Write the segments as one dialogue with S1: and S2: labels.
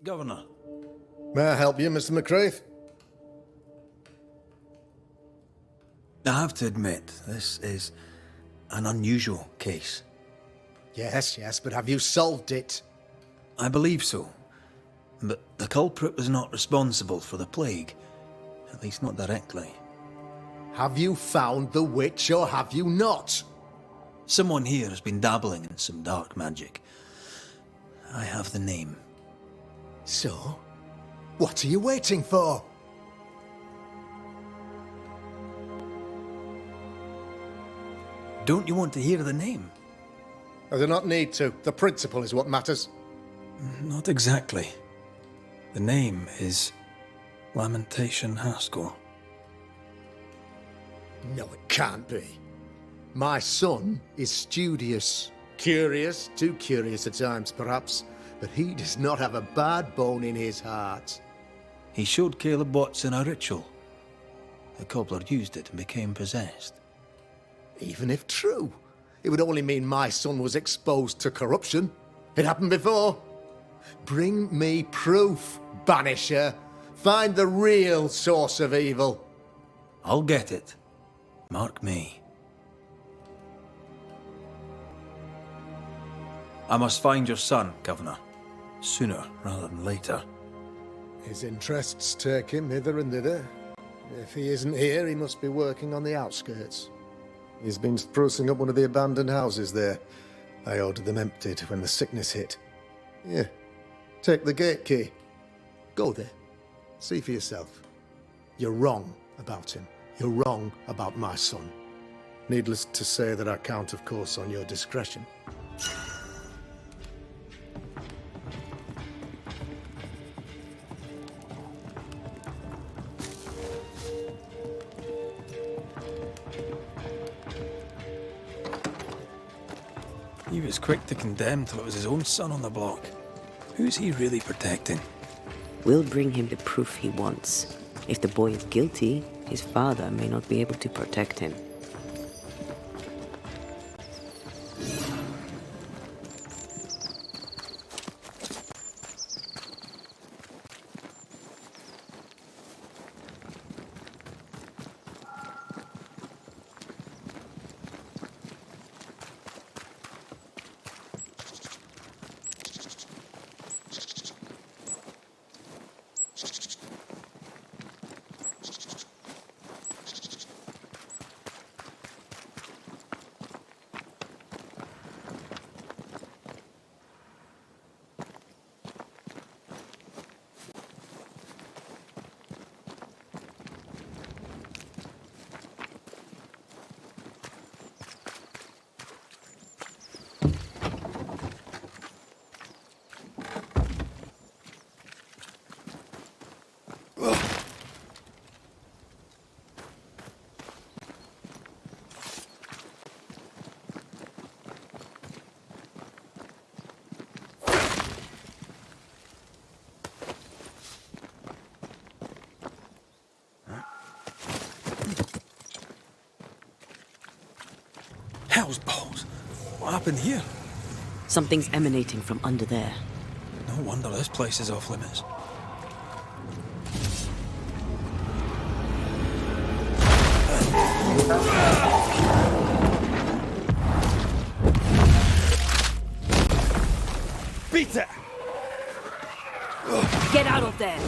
S1: Governor.
S2: May I help you, Mr. McCraith?
S1: I have to admit, this is an unusual case.
S2: Yes, but have you solved it?
S1: I believe so. But the culprit was not responsible for the plague. At least not directly.
S2: Have you found the witch or have you not?
S1: Someone here has been dabbling in some dark magic. I have the name.
S2: So? What are you waiting for?
S1: Don't you want to hear the name?
S2: I do not need to. The principle is what matters.
S1: Not exactly. The name is Lamentation Haskell.
S2: No, it can't be. My son is studious. Curious, too curious at times, perhaps. But he does not have a bad bone in his heart.
S1: He showed Caleb Watson a ritual. The cobbler used it and became possessed.
S2: Even if true, it would only mean my son was exposed to corruption. It happened before. Bring me proof, Banisher. Find the real source of evil.
S1: I'll get it. Mark me. I must find your son, Governor. Sooner rather than later.
S2: His interests take him hither and thither. If he isn't here, he must be working on the outskirts. He's been sprucing up one of the abandoned houses there. I ordered them emptied when the sickness hit. Here, take the gate key. Go there. See for yourself. You're wrong about him. You're wrong about my son. Needless to say that I count, of course, on your discretion.
S1: He was quick to condemn till it was his own son on the block. Who's he really protecting?
S3: We'll bring him the proof he wants. If the boy is guilty, his father may not be able to protect him.
S1: Hell's balls! What happened here?
S3: Something's emanating from under there.
S1: No wonder this place is off limits. Beat it!
S3: Get out of there!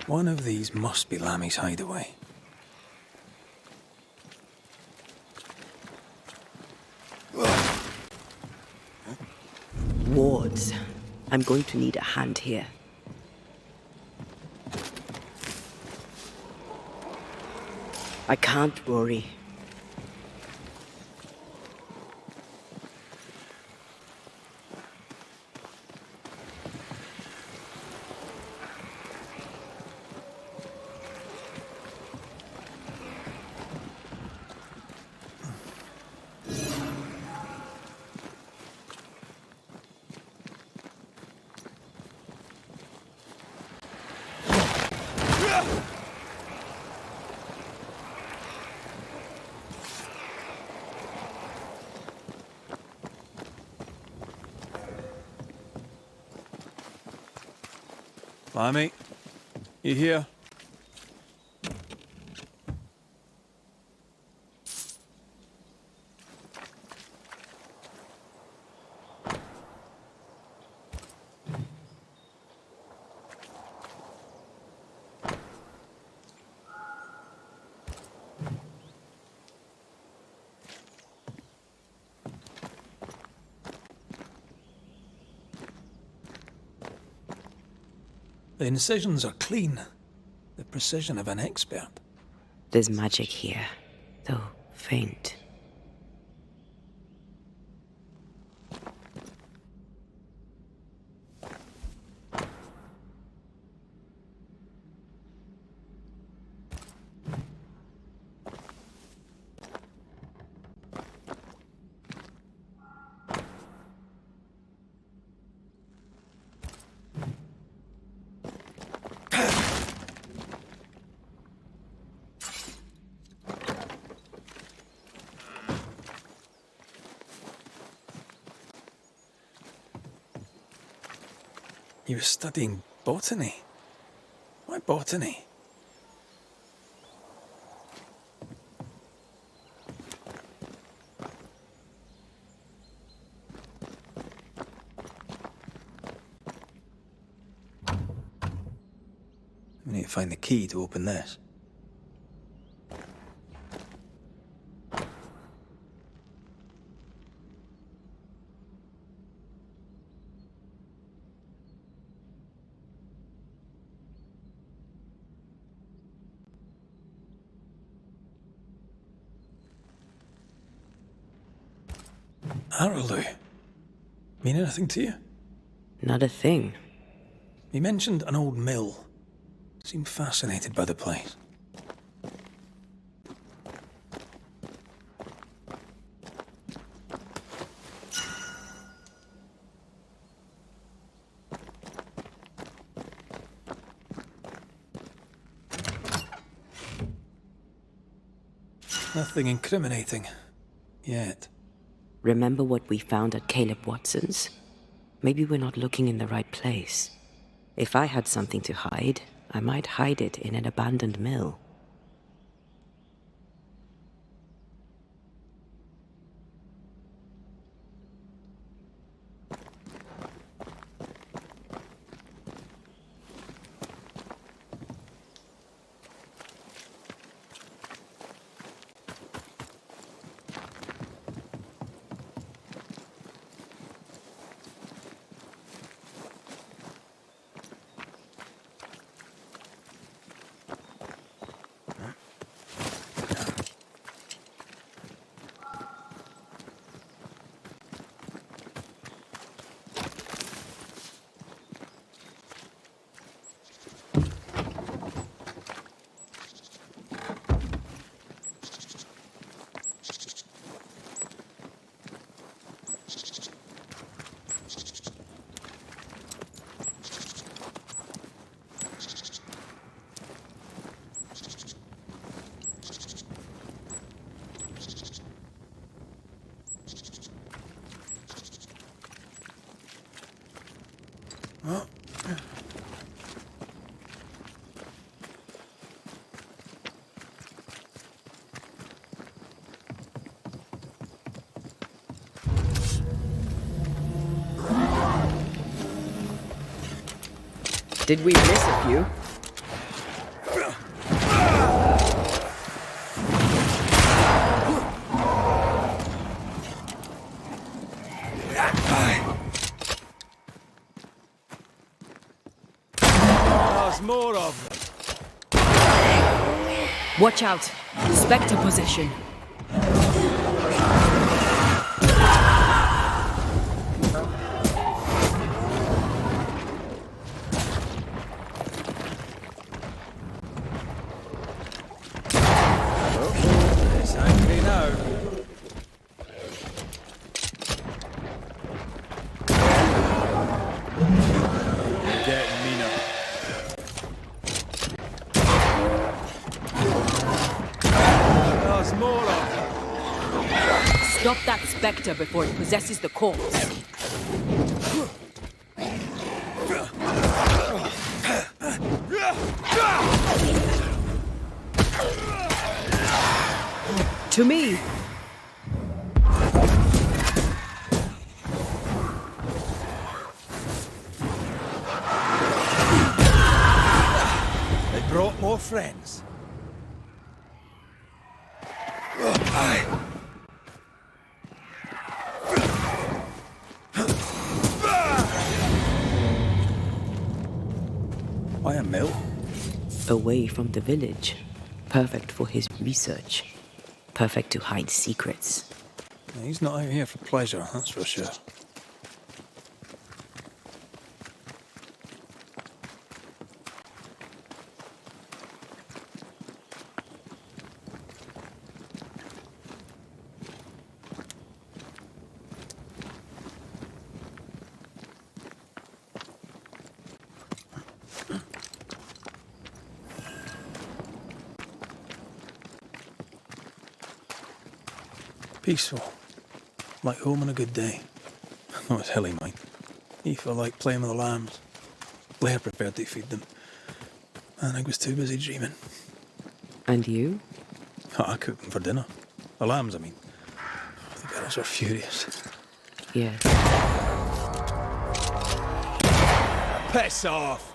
S1: One of these must be Lammy's hideaway.
S3: Wards. I'm going to need a hand here. I can't, Rory.
S1: Blimey, you here? The incisions are clean. The precision of an expert.
S3: There's magic here, though faint.
S1: He was studying botany. Why botany? We need to find the key to open this. Arrowloo. Mean anything to you?
S3: Not a thing.
S1: He mentioned an old mill. Seemed fascinated by the place. Nothing incriminating. Yet.
S3: Remember what we found at Caleb Watson's? Maybe we're not looking in the right place. If I had something to hide, I might hide it in an abandoned mill. Did we miss a few?
S1: There's more of them.
S3: Watch out! Spectre possession!
S1: It's angry now. Getting meaner. There's more of it.
S3: Stop that spectre before it possesses the corpse. To me!
S1: They brought more friends. Why a mill?
S3: Away from the village. Perfect for his research. Perfect to hide secrets.
S1: He's not out here for pleasure, that's for sure. Peaceful. Like home on a good day. No, it's hilly, mine. Aoife liked playing with the lambs. Blair preferred to feed them. And I was too busy dreaming.
S3: And you?
S1: I cooked them for dinner. The lambs, I mean. The girls were furious.
S3: Yes.
S1: Piss off!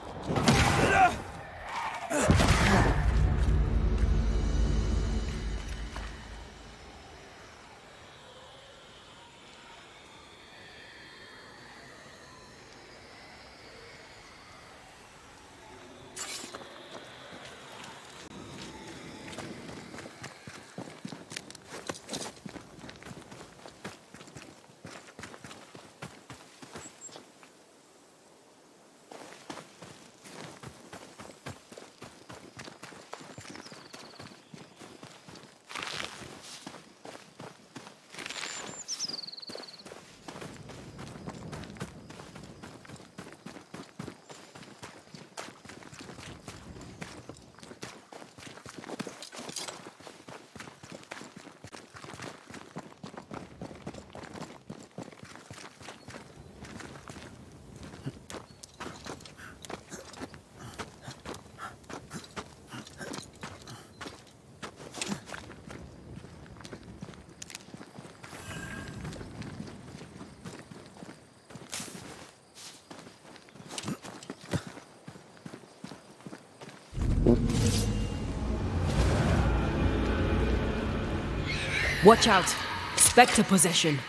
S3: Watch out! Spectre possession!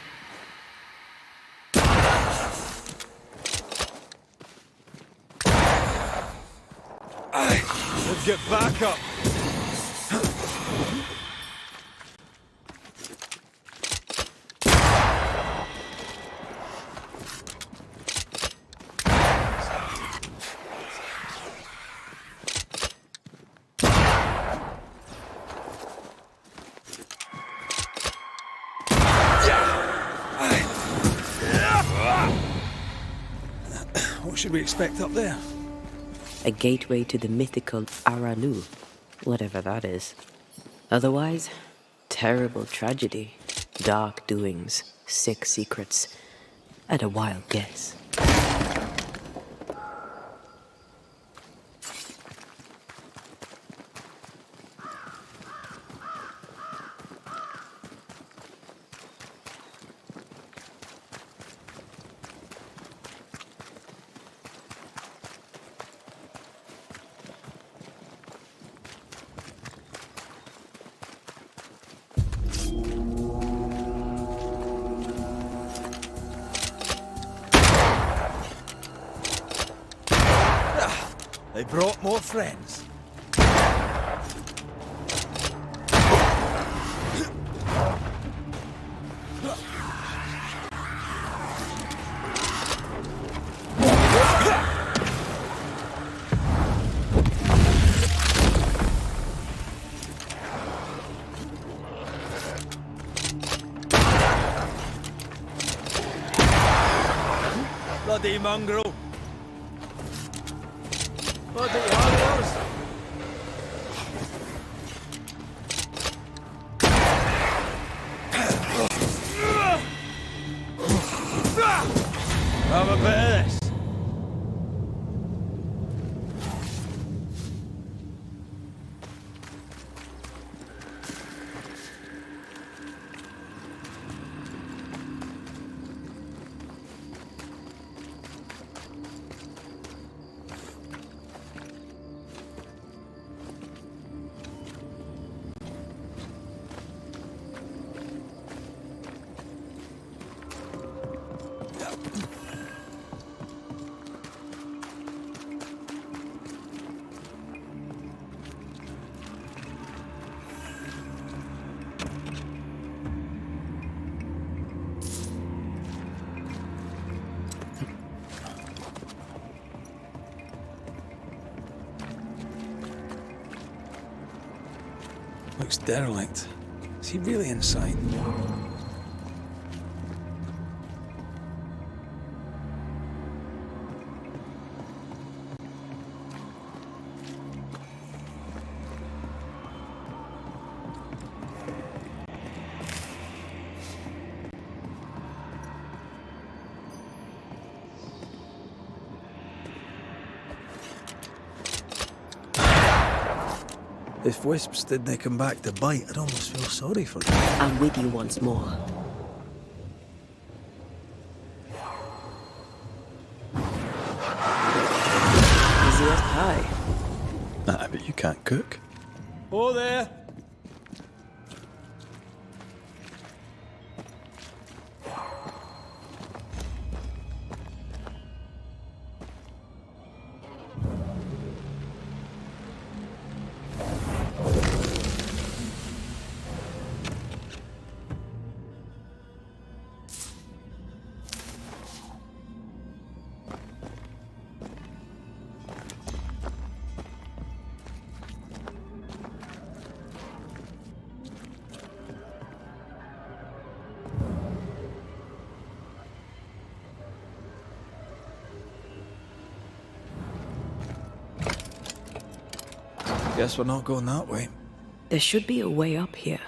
S1: Let's get back up! What should we expect up there?
S3: A gateway to the mythical Aralu, whatever that is. Otherwise, terrible tragedy, dark doings, sick secrets, and a wild guess.
S1: They brought more friends. Bloody mongrel! Bloody horrors! Have a bit of this. Looks derelict. Is he really inside? If wisps didn't come back to bite, I'd almost feel sorry for them.
S3: I'm with you once more. Is he up high?
S1: I bet you can't cook. Oh, there! Guess we're not going that way.
S3: There should be a way up here.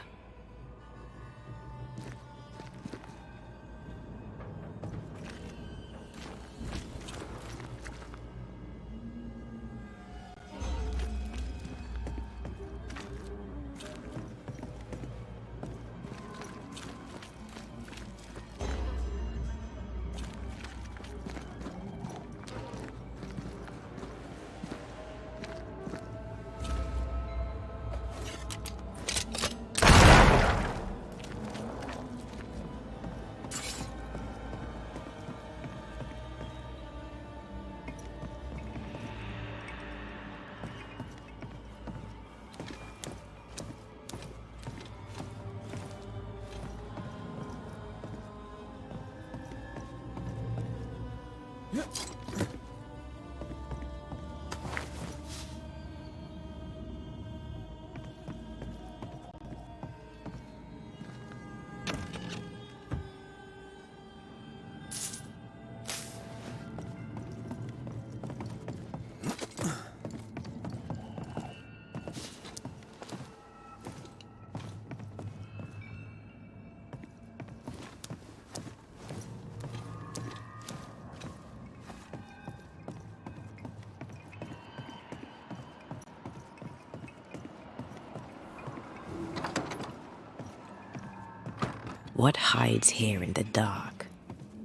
S3: What hides here in the dark?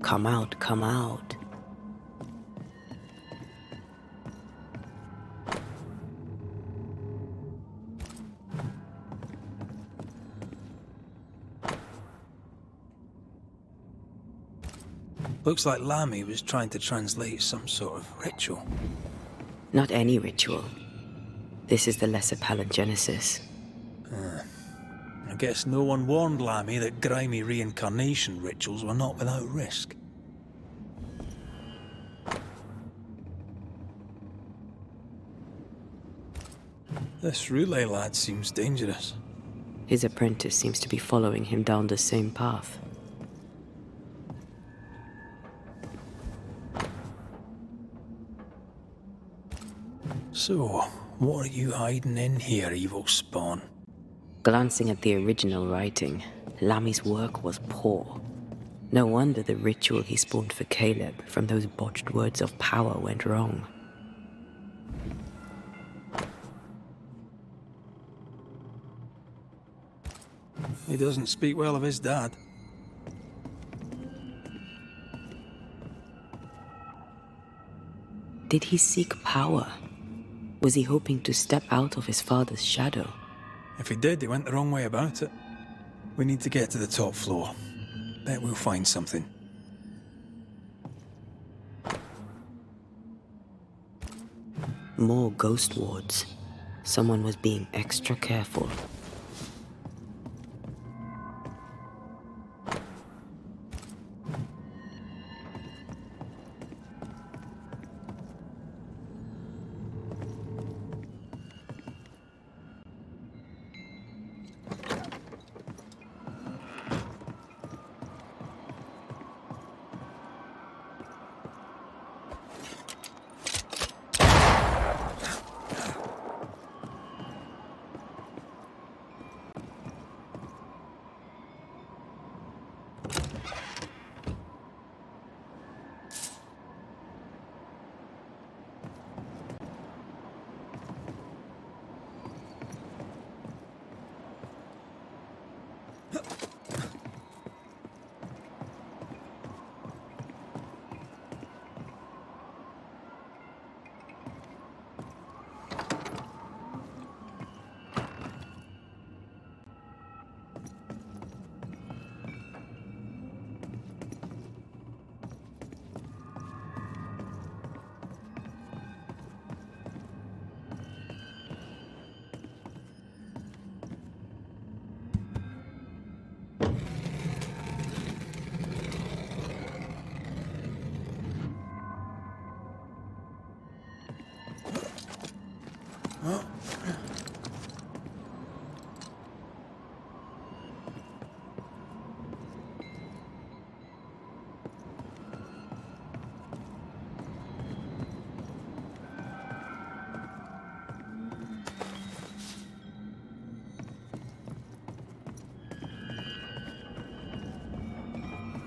S3: Come out, come out.
S1: Looks like Lammy was trying to translate some sort of ritual.
S3: Not any ritual. This is the lesser palingenesis.
S1: I guess no one warned Lammy that grimy reincarnation rituals were not without risk. This relay lad seems dangerous.
S3: His apprentice seems to be following him down the same path.
S1: So, what are you hiding in here, evil spawn?
S3: Glancing at the original writing, Lami's work was poor. No wonder the ritual he spawned for Caleb from those botched words of power went wrong.
S1: He doesn't speak well of his dad.
S3: Did he seek power? Was he hoping to step out of his father's shadow?
S1: If he did, he went the wrong way about it. We need to get to the top floor. Bet we'll find something.
S3: More ghost wards. Someone was being extra careful.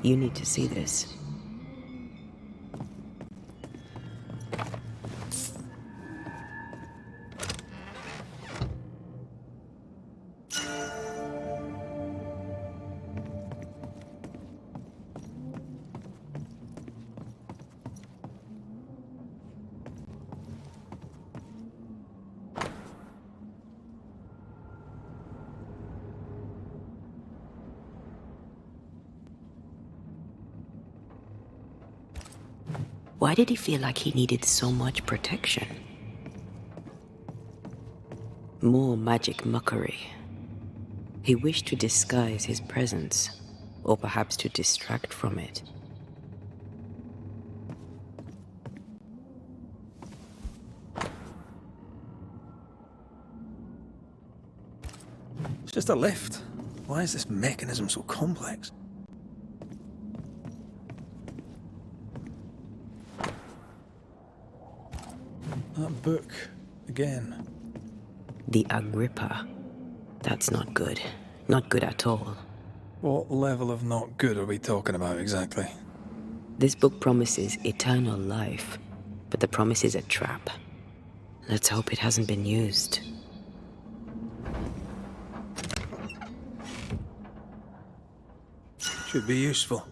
S3: You need to see this. Why did he feel like he needed so much protection? More magic mockery. He wished to disguise his presence, or perhaps to distract from it.
S1: It's just a lift. Why is this mechanism so complex? That book, again.
S3: The Agrippa. That's not good. Not good at all.
S1: What level of not good are we talking about exactly?
S3: This book promises eternal life, but the promise is a trap. Let's hope it hasn't been used.
S1: Should be useful.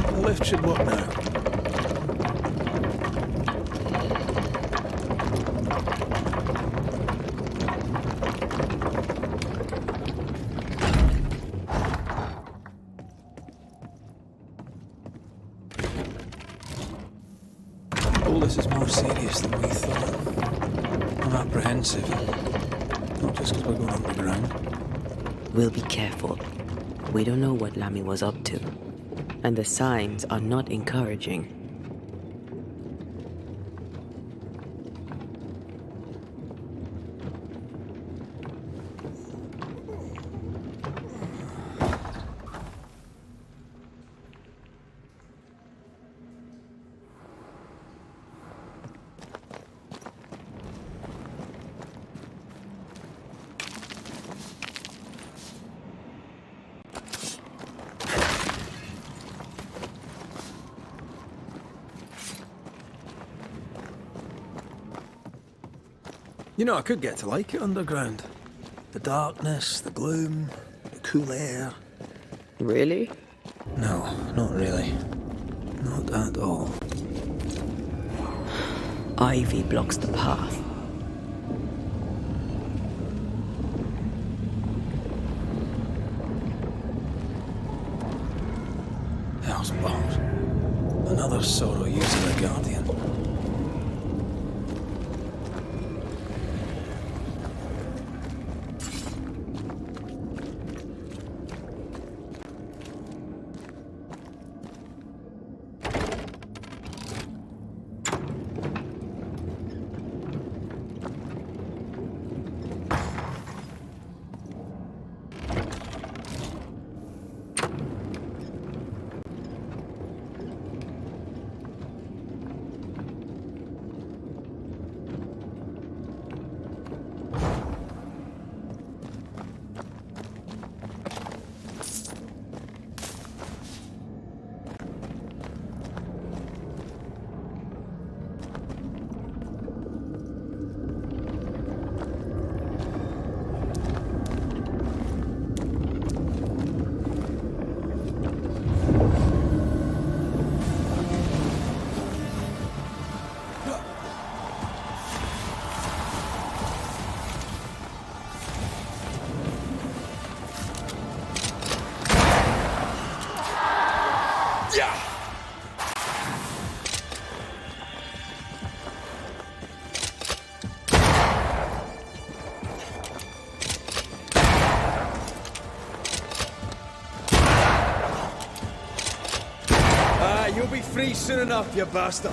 S1: The lift should work now. All this is more serious than we thought. I'm apprehensive. Not just because we're going underground.
S3: We'll be careful. We don't know what Lami was up to. and the signs are not encouraging.
S1: You know, I could get to like it underground. The darkness, the gloom, the cool air.
S3: Really?
S1: No, not really. Not at all.
S3: Ivy blocks the path.
S1: Hell's balls. Another sorrow using a guardian.
S4: You'll be free soon enough, you bastard.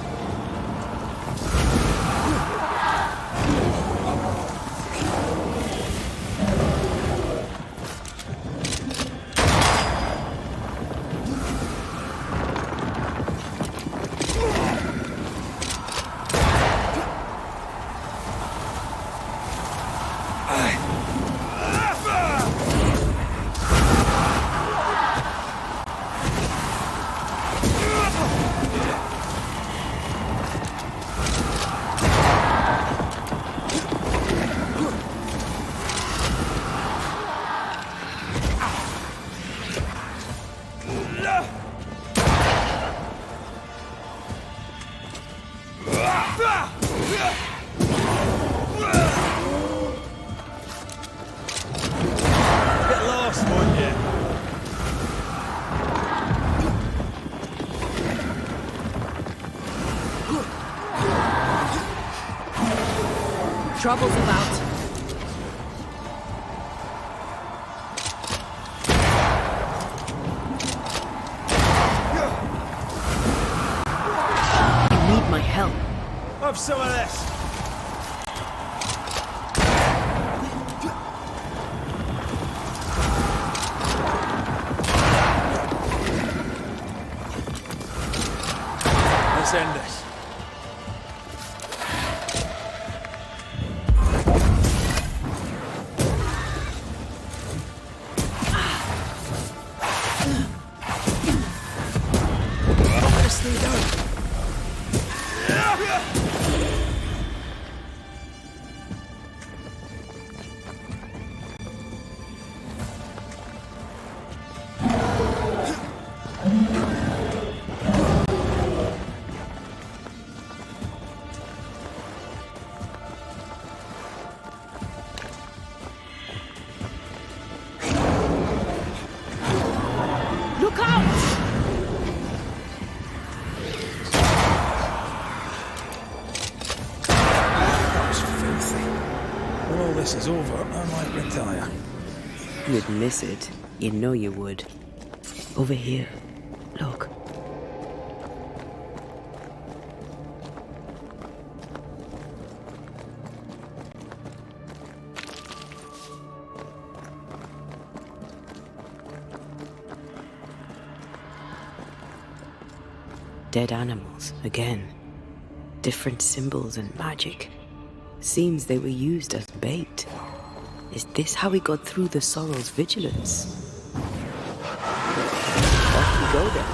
S3: Trouble's about. I need my help.
S4: Have some of this. Let's end this.
S1: This is over, I might retire.
S3: You'd miss it. You know you would. Over here. Look. Dead animals, again. Different symbols and magic. Seems they were used as bait. Is this how we got through the Sorrel's vigilance? Off we go then.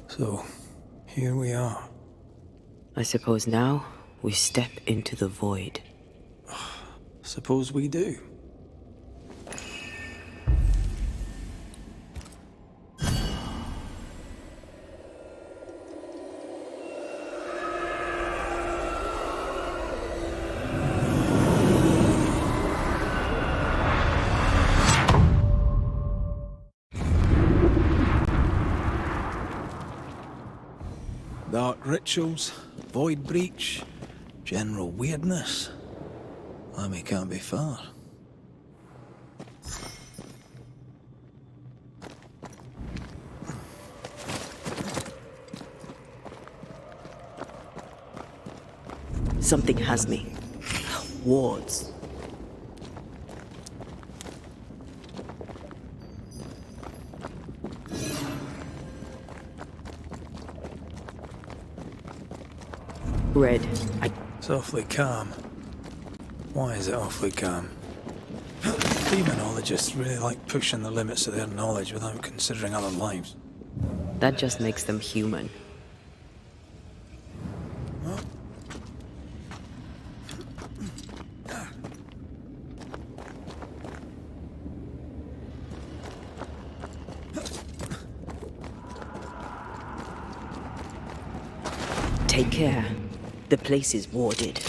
S1: So, here we are.
S3: I suppose now we step into the void.
S1: Suppose we do. Dark rituals, void breach, general weirdness. Lemmy can't be far.
S3: Something has me. Wards. Red.
S1: It's awfully calm. Why is it awfully calm? Demonologists really like pushing the limits of their knowledge without considering other lives.
S3: That just makes them human. Take care. The place is warded.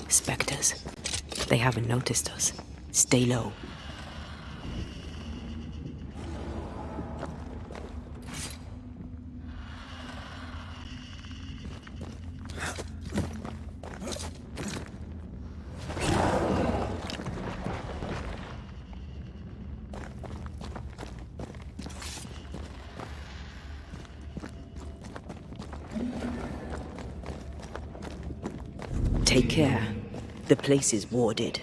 S3: Spectres. They haven't noticed us. Stay low. Take care. The place is warded.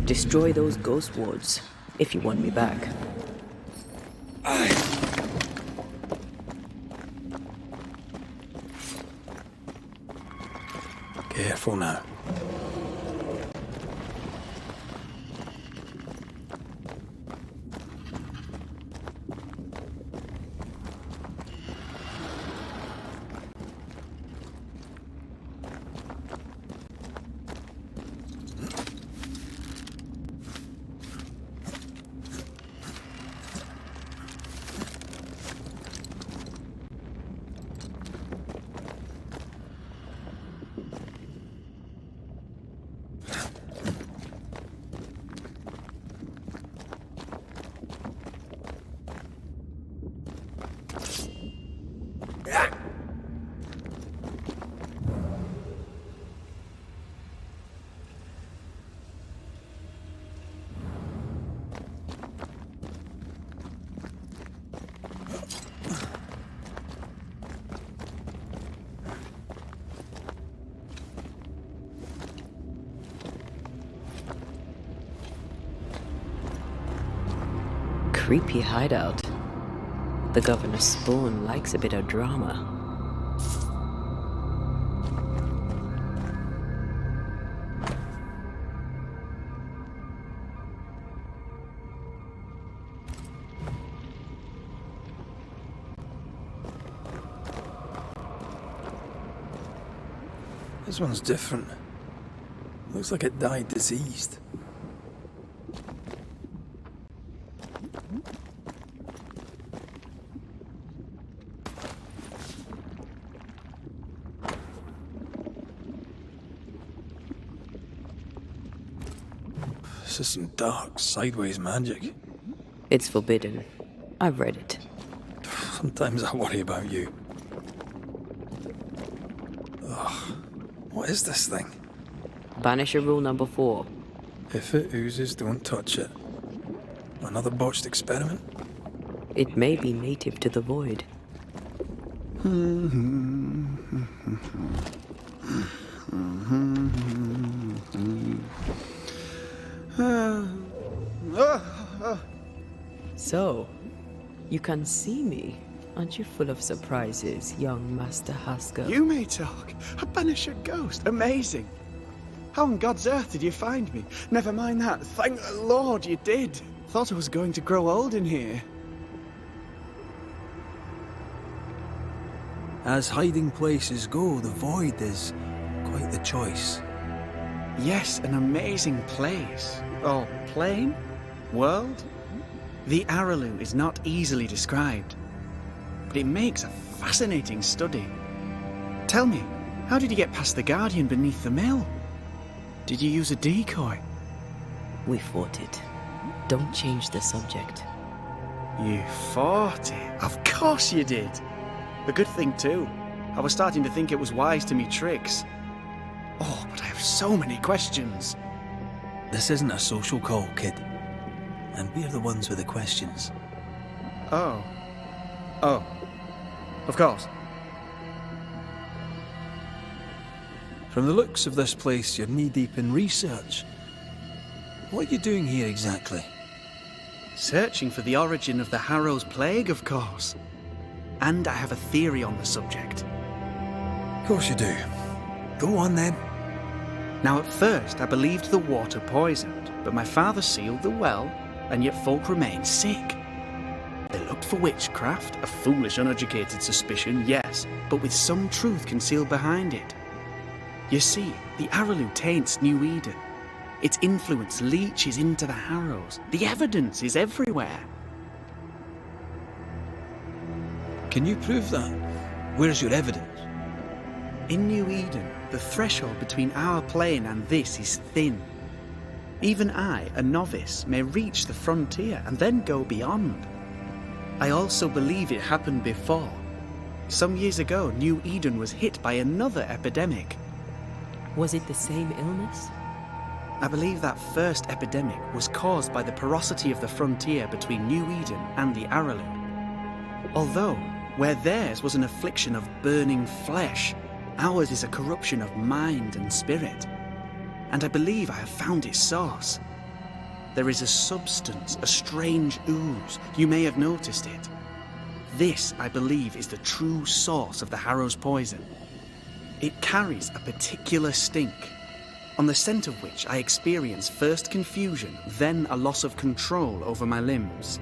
S3: Destroy those ghost wards, if you want me back.
S1: Careful now.
S3: Creepy hideout. The governor's spawn likes a bit of drama.
S1: This one's different. Looks like it died diseased. This is some dark, sideways magic.
S3: It's forbidden. I've read it.
S1: Sometimes I worry about you. Ugh. What is this thing?
S3: Banisher rule number 4.
S1: If it oozes, don't touch it. Another botched experiment?
S3: It may be native to the void. So, you can see me. Aren't you full of surprises, young Master Haskell?
S5: You may talk. A banisher ghost. Amazing. How on God's earth did you find me? Never mind that. Thank the Lord you did. Thought I was going to grow old in here.
S1: As hiding places go, the void is quite the choice.
S5: Yes, an amazing place. Or plane? World? The Araloo is not easily described, but it makes a fascinating study. Tell me, how did you get past the Guardian beneath the mill? Did you use a decoy?
S3: We fought it. Don't change the subject.
S5: You fought it? Of course you did. A good thing too. I was starting to think it was wise to me tricks. Oh, but I have so many questions.
S1: This isn't a social call, kid. And we're the ones with the questions.
S5: Oh. Oh. Of course.
S1: From the looks of this place, you're knee-deep in research. What are you doing here exactly?
S5: Searching for the origin of the Harrow's plague, of course. And I have a theory on the subject.
S1: Of course you do. Go on then.
S5: Now, at first, I believed the water poisoned, but my father sealed the well, and yet folk remained sick. They looked for witchcraft, a foolish, uneducated suspicion, yes, but with some truth concealed behind it. You see, the Araloo taints New Eden. Its influence leaches into the Harrows. The evidence is everywhere.
S1: Can you prove that? Where's your evidence?
S5: In New Eden, the threshold between our plane and this is thin. Even I, a novice, may reach the frontier and then go beyond. I also believe it happened before. Some years ago, New Eden was hit by another epidemic.
S3: Was it the same illness?
S5: I believe that first epidemic was caused by the porosity of the frontier between New Eden and the Araloo. Although, where theirs was an affliction of burning flesh, ours is a corruption of mind and spirit. And I believe I have found its source. There is a substance, a strange ooze. You may have noticed it. This, I believe, is the true source of the Harrow's poison. It carries a particular stink, on the scent of which I experience first confusion, then a loss of control over my limbs.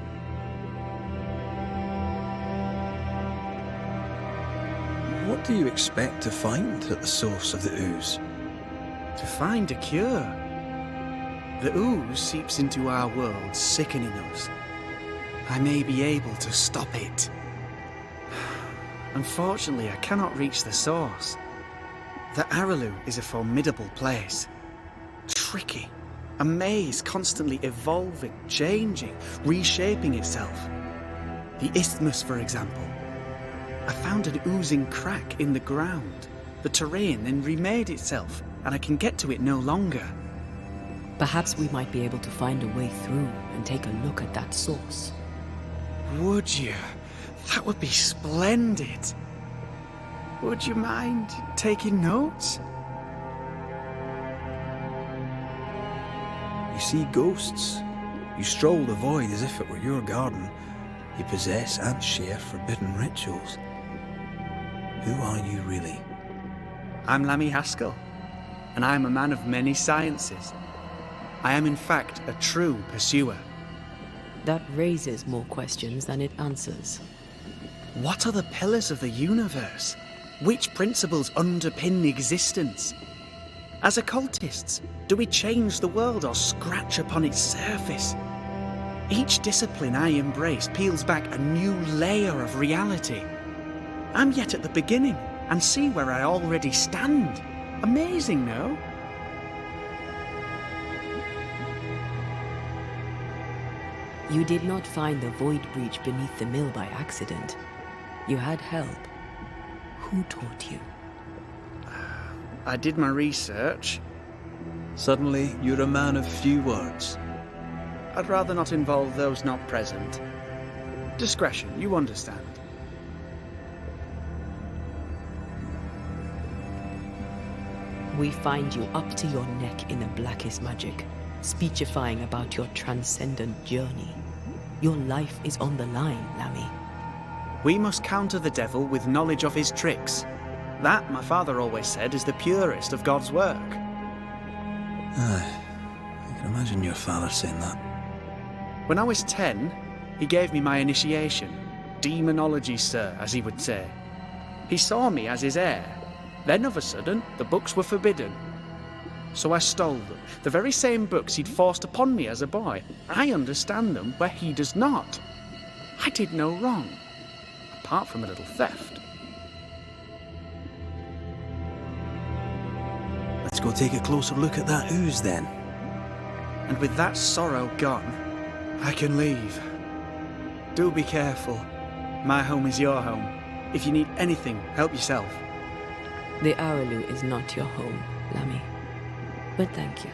S1: What do you expect to find at the source of the ooze?
S5: To find a cure. The ooze seeps into our world, sickening us. I may be able to stop it. Unfortunately, I cannot reach the source. The Araloo is a formidable place. Tricky. A maze constantly evolving, changing, reshaping itself. The isthmus, for example. I found an oozing crack in the ground. The terrain then remade itself, and I can get to it no longer.
S3: Perhaps we might be able to find a way through and take a look at that source.
S5: Would you? That would be splendid. Would you mind taking notes?
S1: You see ghosts. You stroll the void as if it were your garden. You possess and share forbidden rituals. Who are you really?
S5: I'm Lammy Haskell, and I am a man of many sciences. I am in fact a true pursuer.
S3: That raises more questions than it answers.
S5: What are the pillars of the universe? Which principles underpin existence? As occultists, do we change the world or scratch upon its surface? Each discipline I embrace peels back a new layer of reality. I'm yet at the beginning, and see where I already stand. Amazing, no?
S3: You did not find the void breach beneath the mill by accident. You had help. Who taught you?
S5: I did my research.
S1: Suddenly, you're a man of few words.
S5: I'd rather not involve those not present. Discretion, you understand.
S3: We find you up to your neck in the blackest magic, speechifying about your transcendent journey. Your life is on the line, Lammy.
S5: We must counter the devil with knowledge of his tricks. That, my father always said, is the purest of God's work.
S1: Aye, I can imagine your father saying that.
S5: When I was 10, he gave me my initiation. Demonology, sir, as he would say. He saw me as his heir. Then, of a sudden, the books were forbidden. So I stole them, the very same books he'd forced upon me as a boy. I understand them where he does not. I did no wrong, apart from a little theft.
S1: Let's go take a closer look at that ooze then.
S5: And with that sorrow gone, I can leave. Do be careful. My home is your home. If you need anything, help yourself.
S3: The Araloo is not your home, Lammy. But thank you.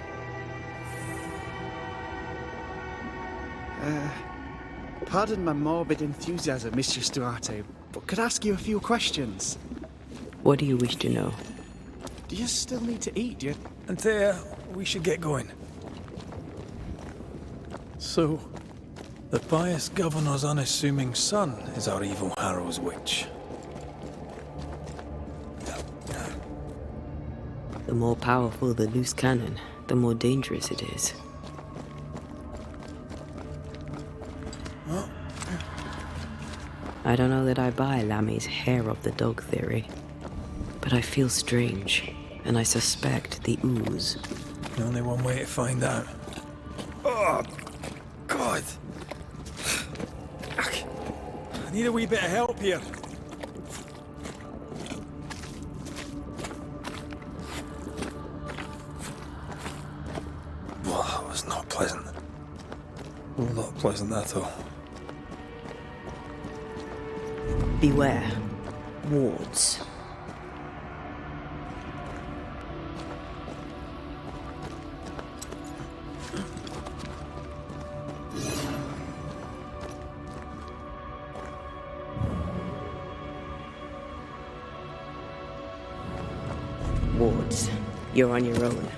S5: Pardon my morbid enthusiasm, Mistress Duarte, but could I ask you a few questions?
S3: What do you wish to know?
S5: Do you still need to eat? Do you...
S1: Antea, we should get going. So, the pious governor's unassuming son is our evil Harrow's witch.
S3: The more powerful the loose cannon, the more dangerous it is. I don't know that I buy Lammy's hair of the dog theory, but I feel strange, and I suspect the ooze.
S1: Only one way to find out. Oh, God. I need a wee bit of help here. Well, that was not pleasant. Well, not pleasant at all.
S3: Beware. Wards. Wards. You're on your own.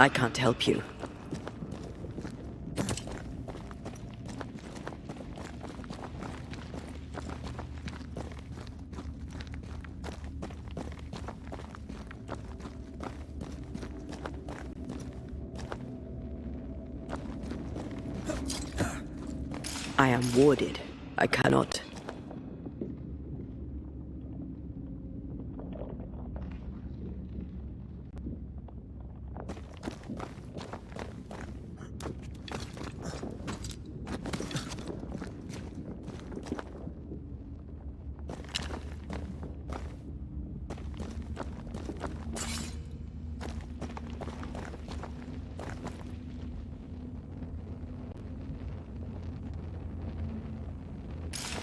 S3: I can't help you. I am warded. I cannot.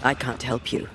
S3: I can't help you.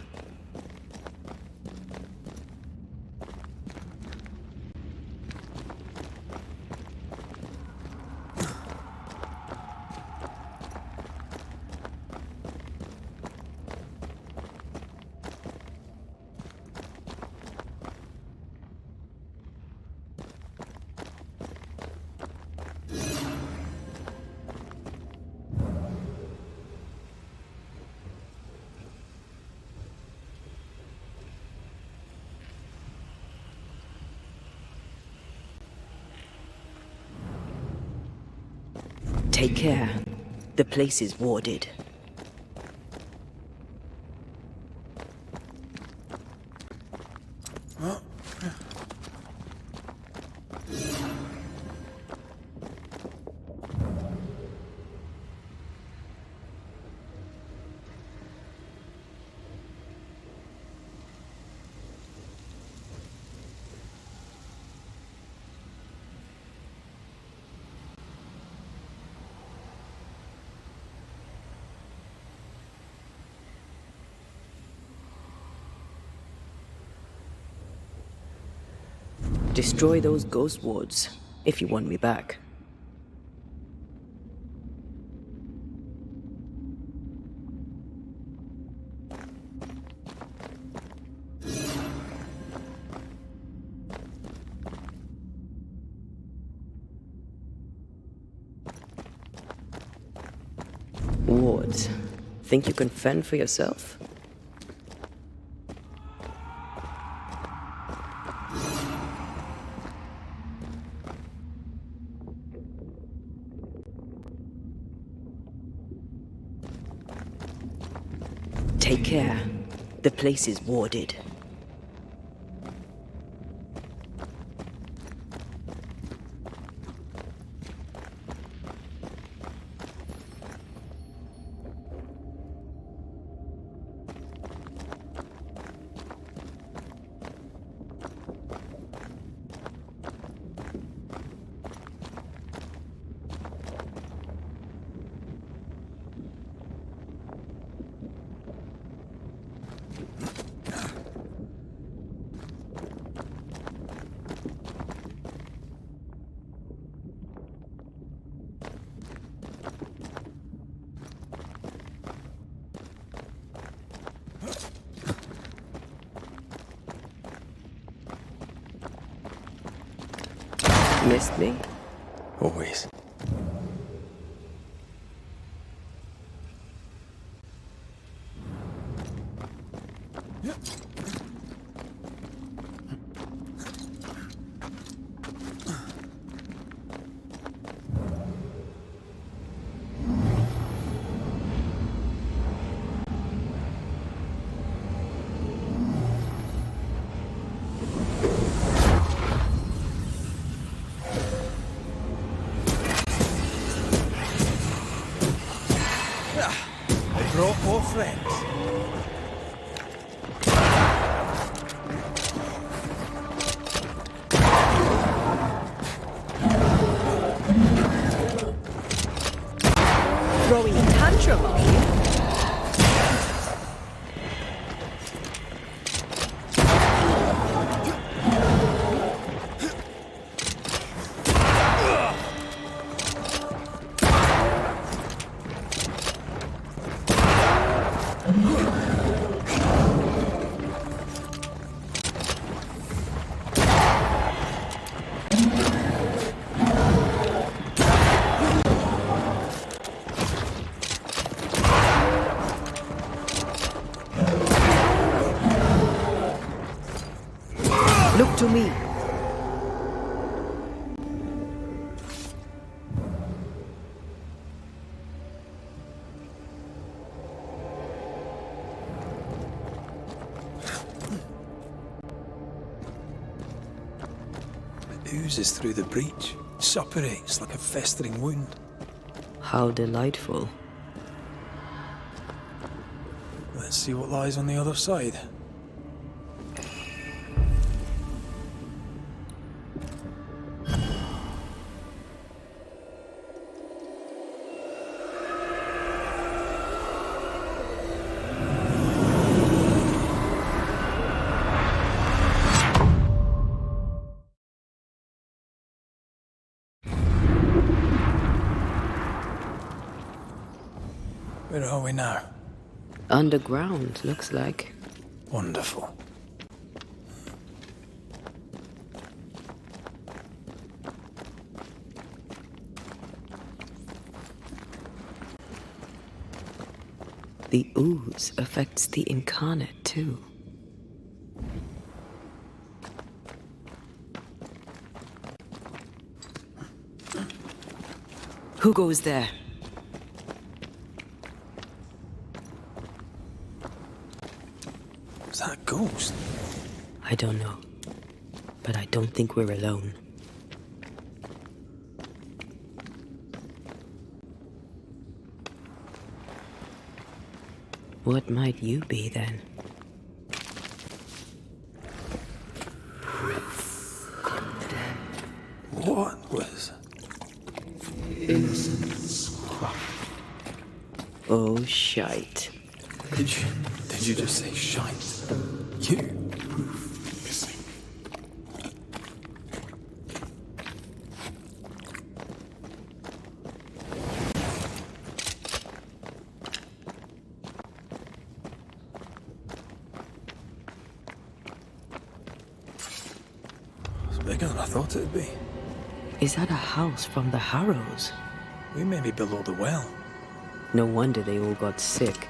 S3: Take care. The place is warded. Destroy those ghost wards, if you want me back. Wards. Think you can fend for yourself? Take care. The place is warded. Missed me?
S1: Always.
S4: Brought more friends.
S6: Throwing a tantrum, are you? Look to me.
S1: It oozes through the breach, suppurates like a festering wound.
S3: How delightful.
S1: Let's see what lies on the other side. Where are we now?
S3: Underground, looks like.
S1: Wonderful.
S3: The ooze affects the incarnate, too. Who goes there?
S1: Is that a ghost?
S3: I don't know. But I don't think we're alone. What might you be then?
S1: What was...
S3: Oh, shite.
S1: Did you just say shite? You? It's bigger than I thought it'd be.
S3: Is that a house from the Harrows?
S1: We may be below the well.
S3: No wonder they all got sick.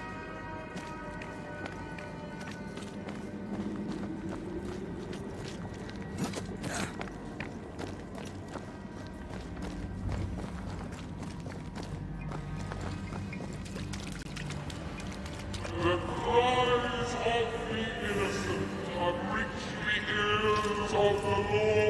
S7: The cries of the innocent have reached the ears of the Lord Almighty.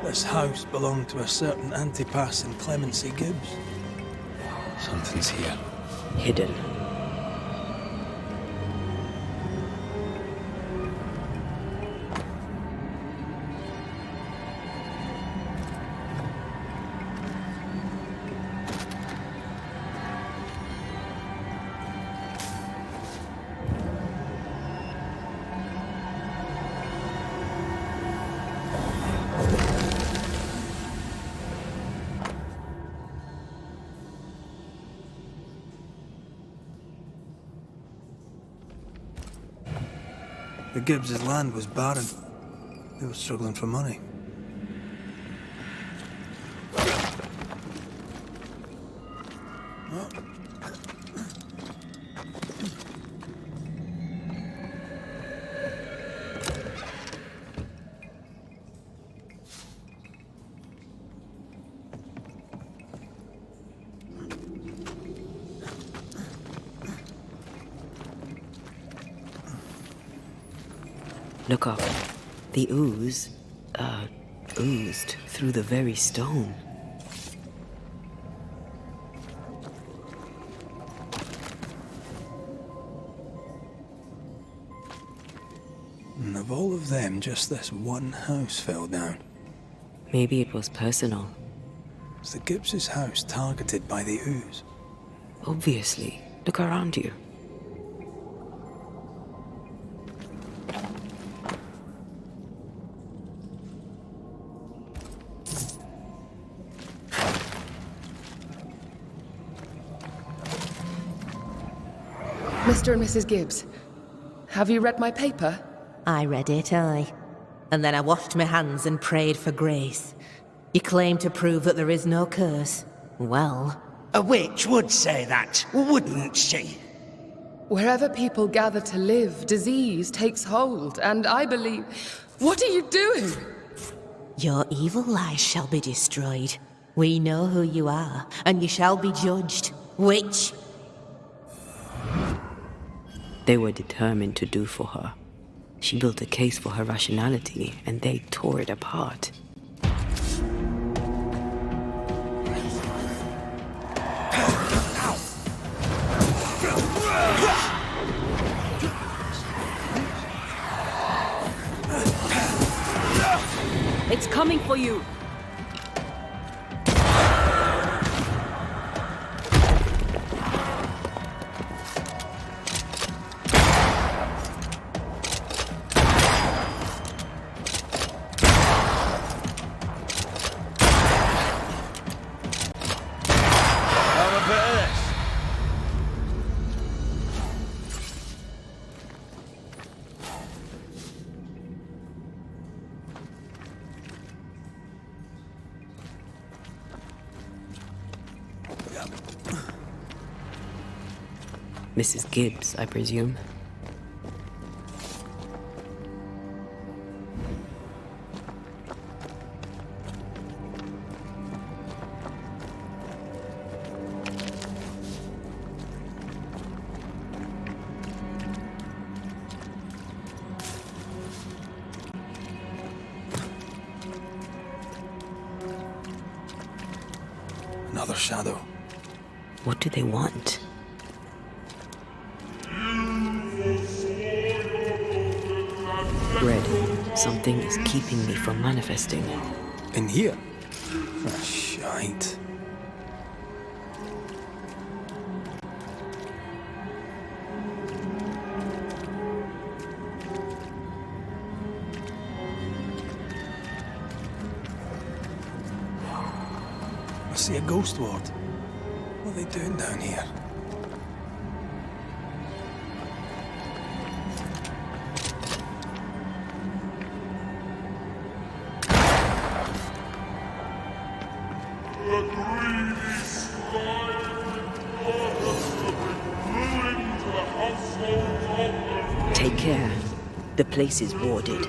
S1: This house belonged to a certain Antipas and Clemency Gibbs. Something's here.
S3: Hidden.
S1: The Gibbs' land was barren. They were struggling for money.
S3: Look up. The ooze, oozed through the very stone.
S1: And of all of them, just this one house fell down.
S3: Maybe it was personal.
S1: Was the Gibbs' house targeted by the ooze?
S3: Obviously. Look around you.
S8: Mr. and Mrs. Gibbs, have you read my paper?
S6: I read it, aye. And then I washed my hands and prayed for grace. You claim to prove that there is no curse. Well,
S9: A witch would say that, wouldn't she?
S8: Wherever people gather to live, disease takes hold, and I believe... What are you doing?
S6: your evil lies shall be destroyed. We know who you are, and you shall be judged. Witch!
S3: They were determined to do for her. She built a case for her rationality, and they tore it apart. It's coming for you! Mrs. Gibbs, I presume.
S1: Another shadow.
S3: What do they want? Red, something is keeping me from manifesting.
S1: In here? Ah, shite. I see a ghost ward. What are they doing down here?
S3: Take care. The place is warded.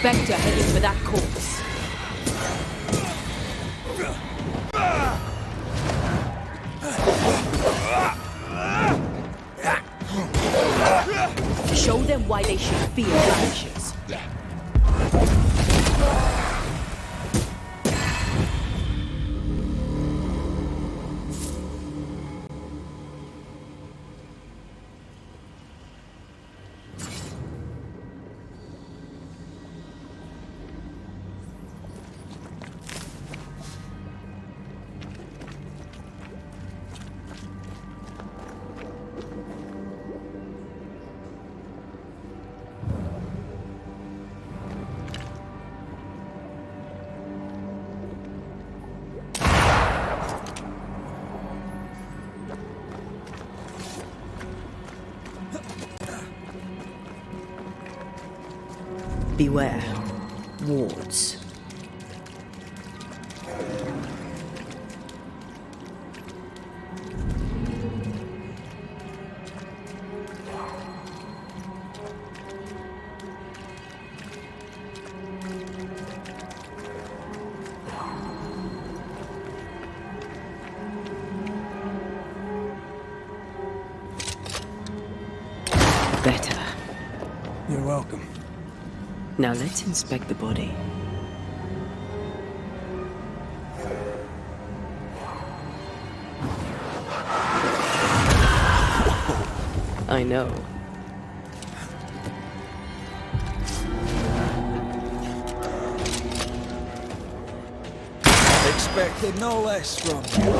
S6: Spectre heading for that corpse. Show them why they should fear banishers.
S3: Beware. Wards. Better.
S1: You're welcome.
S3: Now let's inspect the body. I know.
S1: Expected no less from you.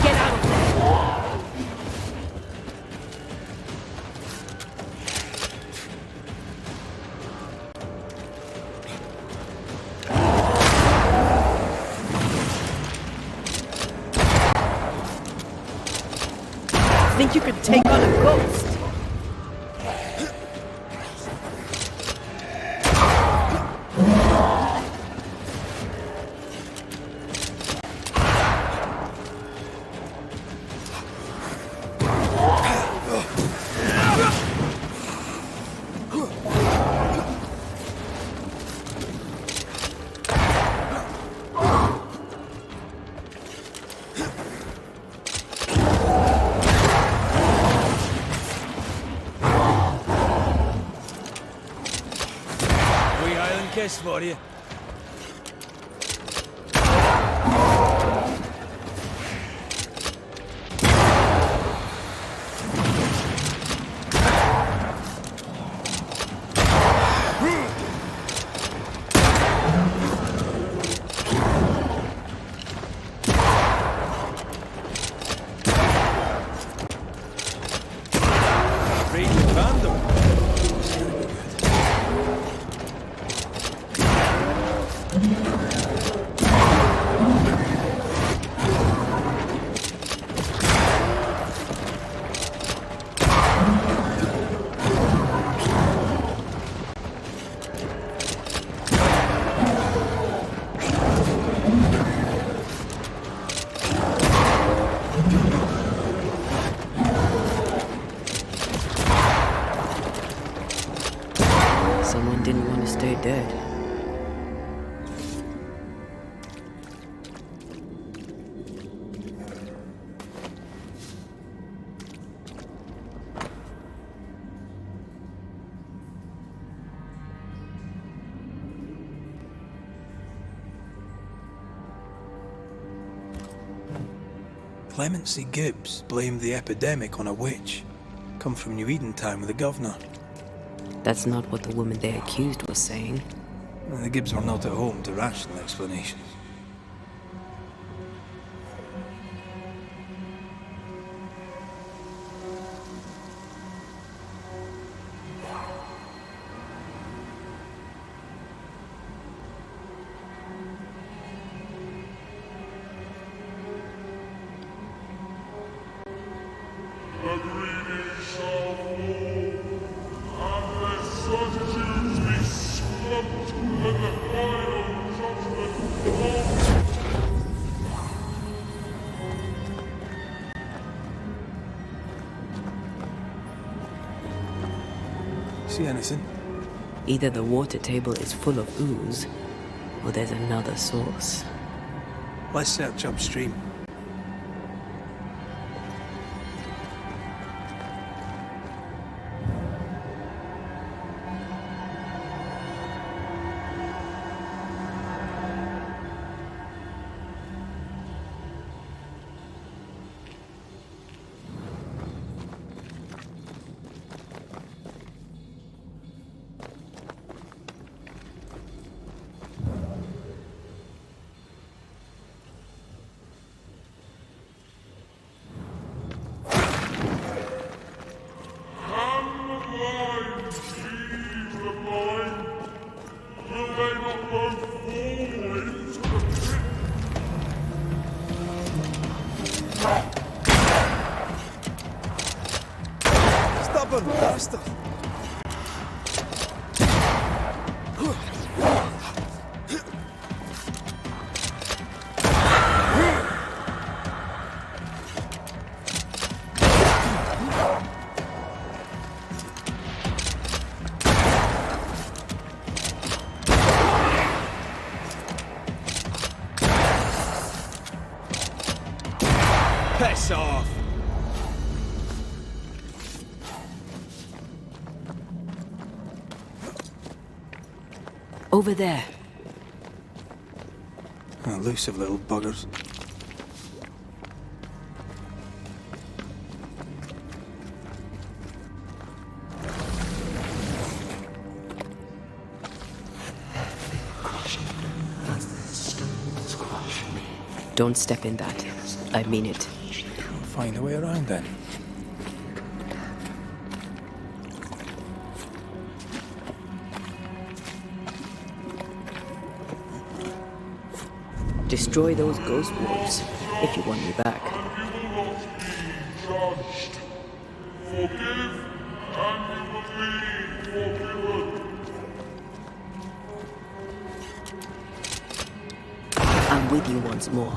S3: Get out of there! Think you could take on a ghost?
S1: Kiss for you.
S3: Someone didn't want to stay dead.
S1: Clemency Gibbs blamed the epidemic on a witch. Come from New Eden Town with the governor.
S3: That's not what the woman they accused was saying.
S1: The Gibbs were not at home to rational explanations.
S7: The greedy shall fall, and their certitudes be swept when the final judgment comes.
S1: See anything?
S3: Either the water table is full of ooze, or there's another source.
S1: Let's search upstream. bastard!
S4: Piss off!
S3: Over there.
S1: Elusive little buggers.
S3: Don't step in that. I mean it.
S1: We'll find a way around then.
S3: Destroy those ghost wolves if you want me back.
S7: Judged. Forgive, and you will be forgiven.
S3: I'm with you once more.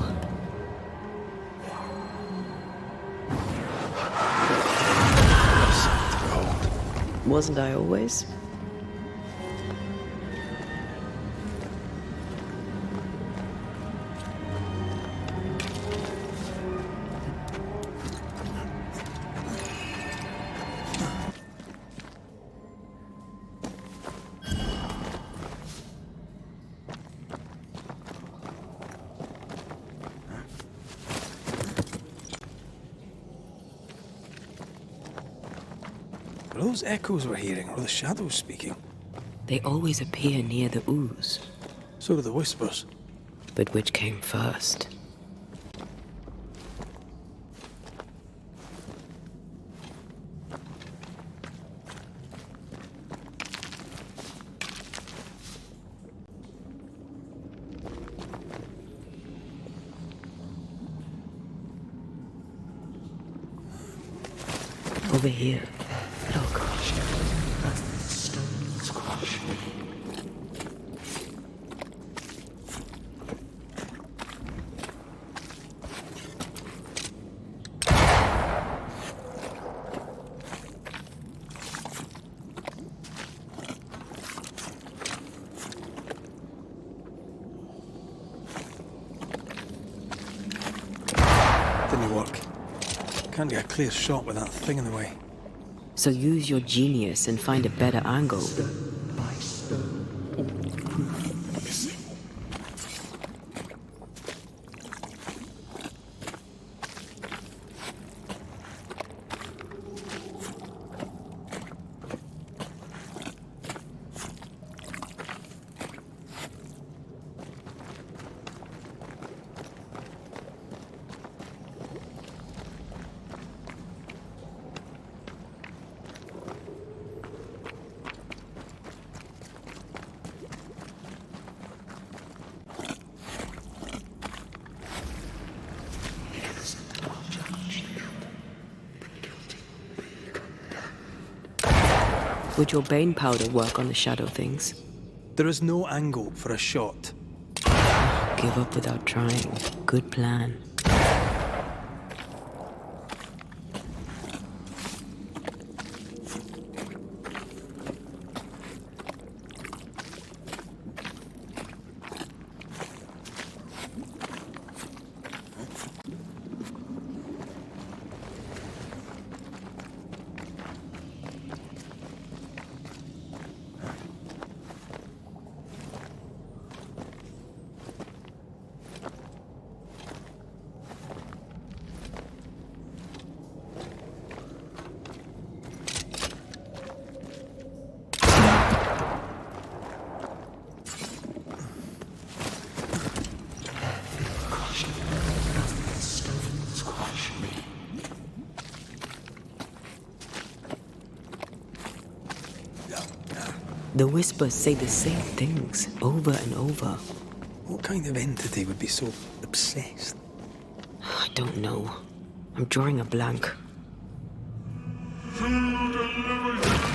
S3: Wasn't I always?
S1: Are those echoes we're hearing, or the shadows speaking?
S3: They always appear near the ooze.
S1: So do the whispers.
S3: But which came first? Over here. Look.
S7: Stones crush me.
S1: Didn't work. Can't get a clear shot with that thing in the way.
S3: So use your genius and find a better angle.
S7: By stone, all proof missing.
S3: Would your bane powder work on the shadow things?
S1: There is no angle for a shot.
S3: Give up without trying. Good plan. The whispers say the same things over and over.
S1: What kind of entity would be so obsessed?
S3: I don't know. I'm drawing a blank.
S7: To deliver you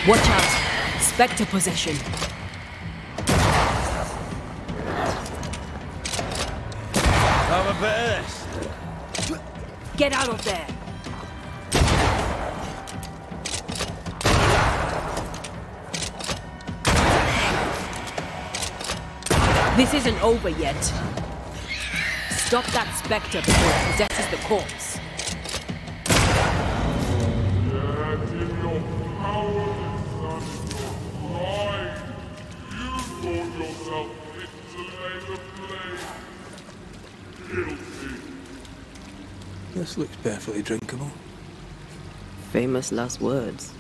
S3: Watch out! Spectre possession.
S4: Have a bit of this.
S3: Get out of there! This isn't over yet. Stop that spectre before it possesses the corpse.
S7: Yet in your cowardice and your pride, you thought yourself fit to lay the blame. Guilty.
S1: This looks perfectly drinkable.
S3: Famous last words.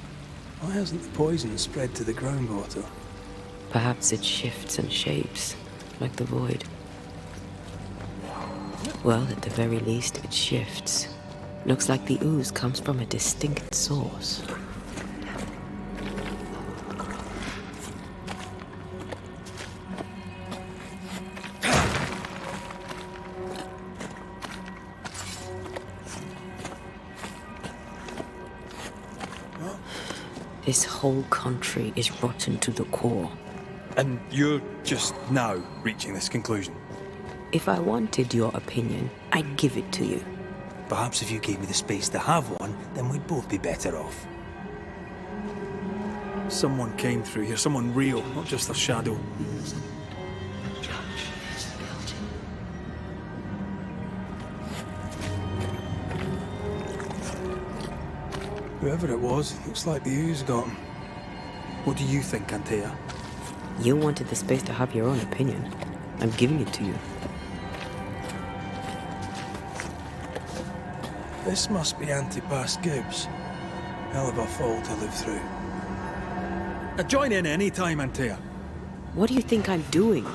S1: Why hasn't the poison spread to the groundwater?
S3: Perhaps it shifts and shapes, like the void. Well, at the very least, it shifts. Looks like the ooze comes from a distinct source. This whole country is rotten to the core.
S1: And you're just now reaching this conclusion?
S3: If I wanted your opinion, I'd give it to you.
S1: Perhaps if you gave me the space to have one, then we'd both be better off. Someone came through here, someone real, not just a shadow. Whoever it was, looks like the ooze got him. What do you think, Antea?
S3: You wanted the space to have your own opinion. I'm giving it to you.
S1: This must be Antipas Gibbs. Hell of a fall to live through. Join in any time, Antea.
S3: What do you think I'm doing?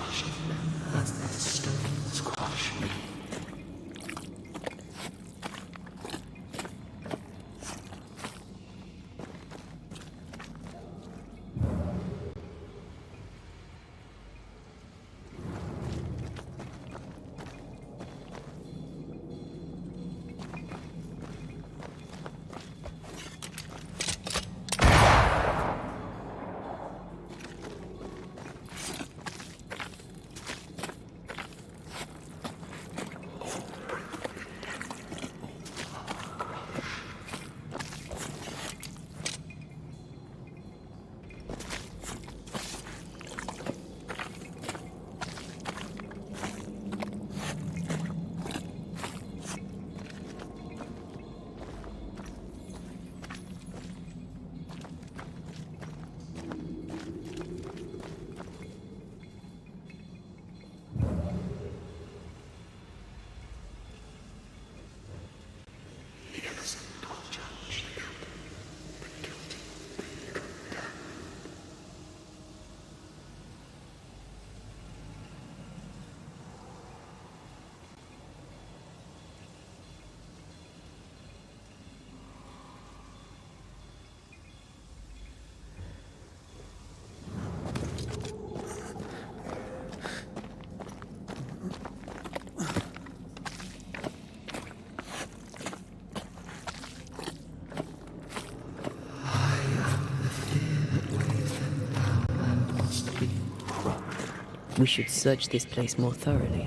S3: We should search this place more thoroughly.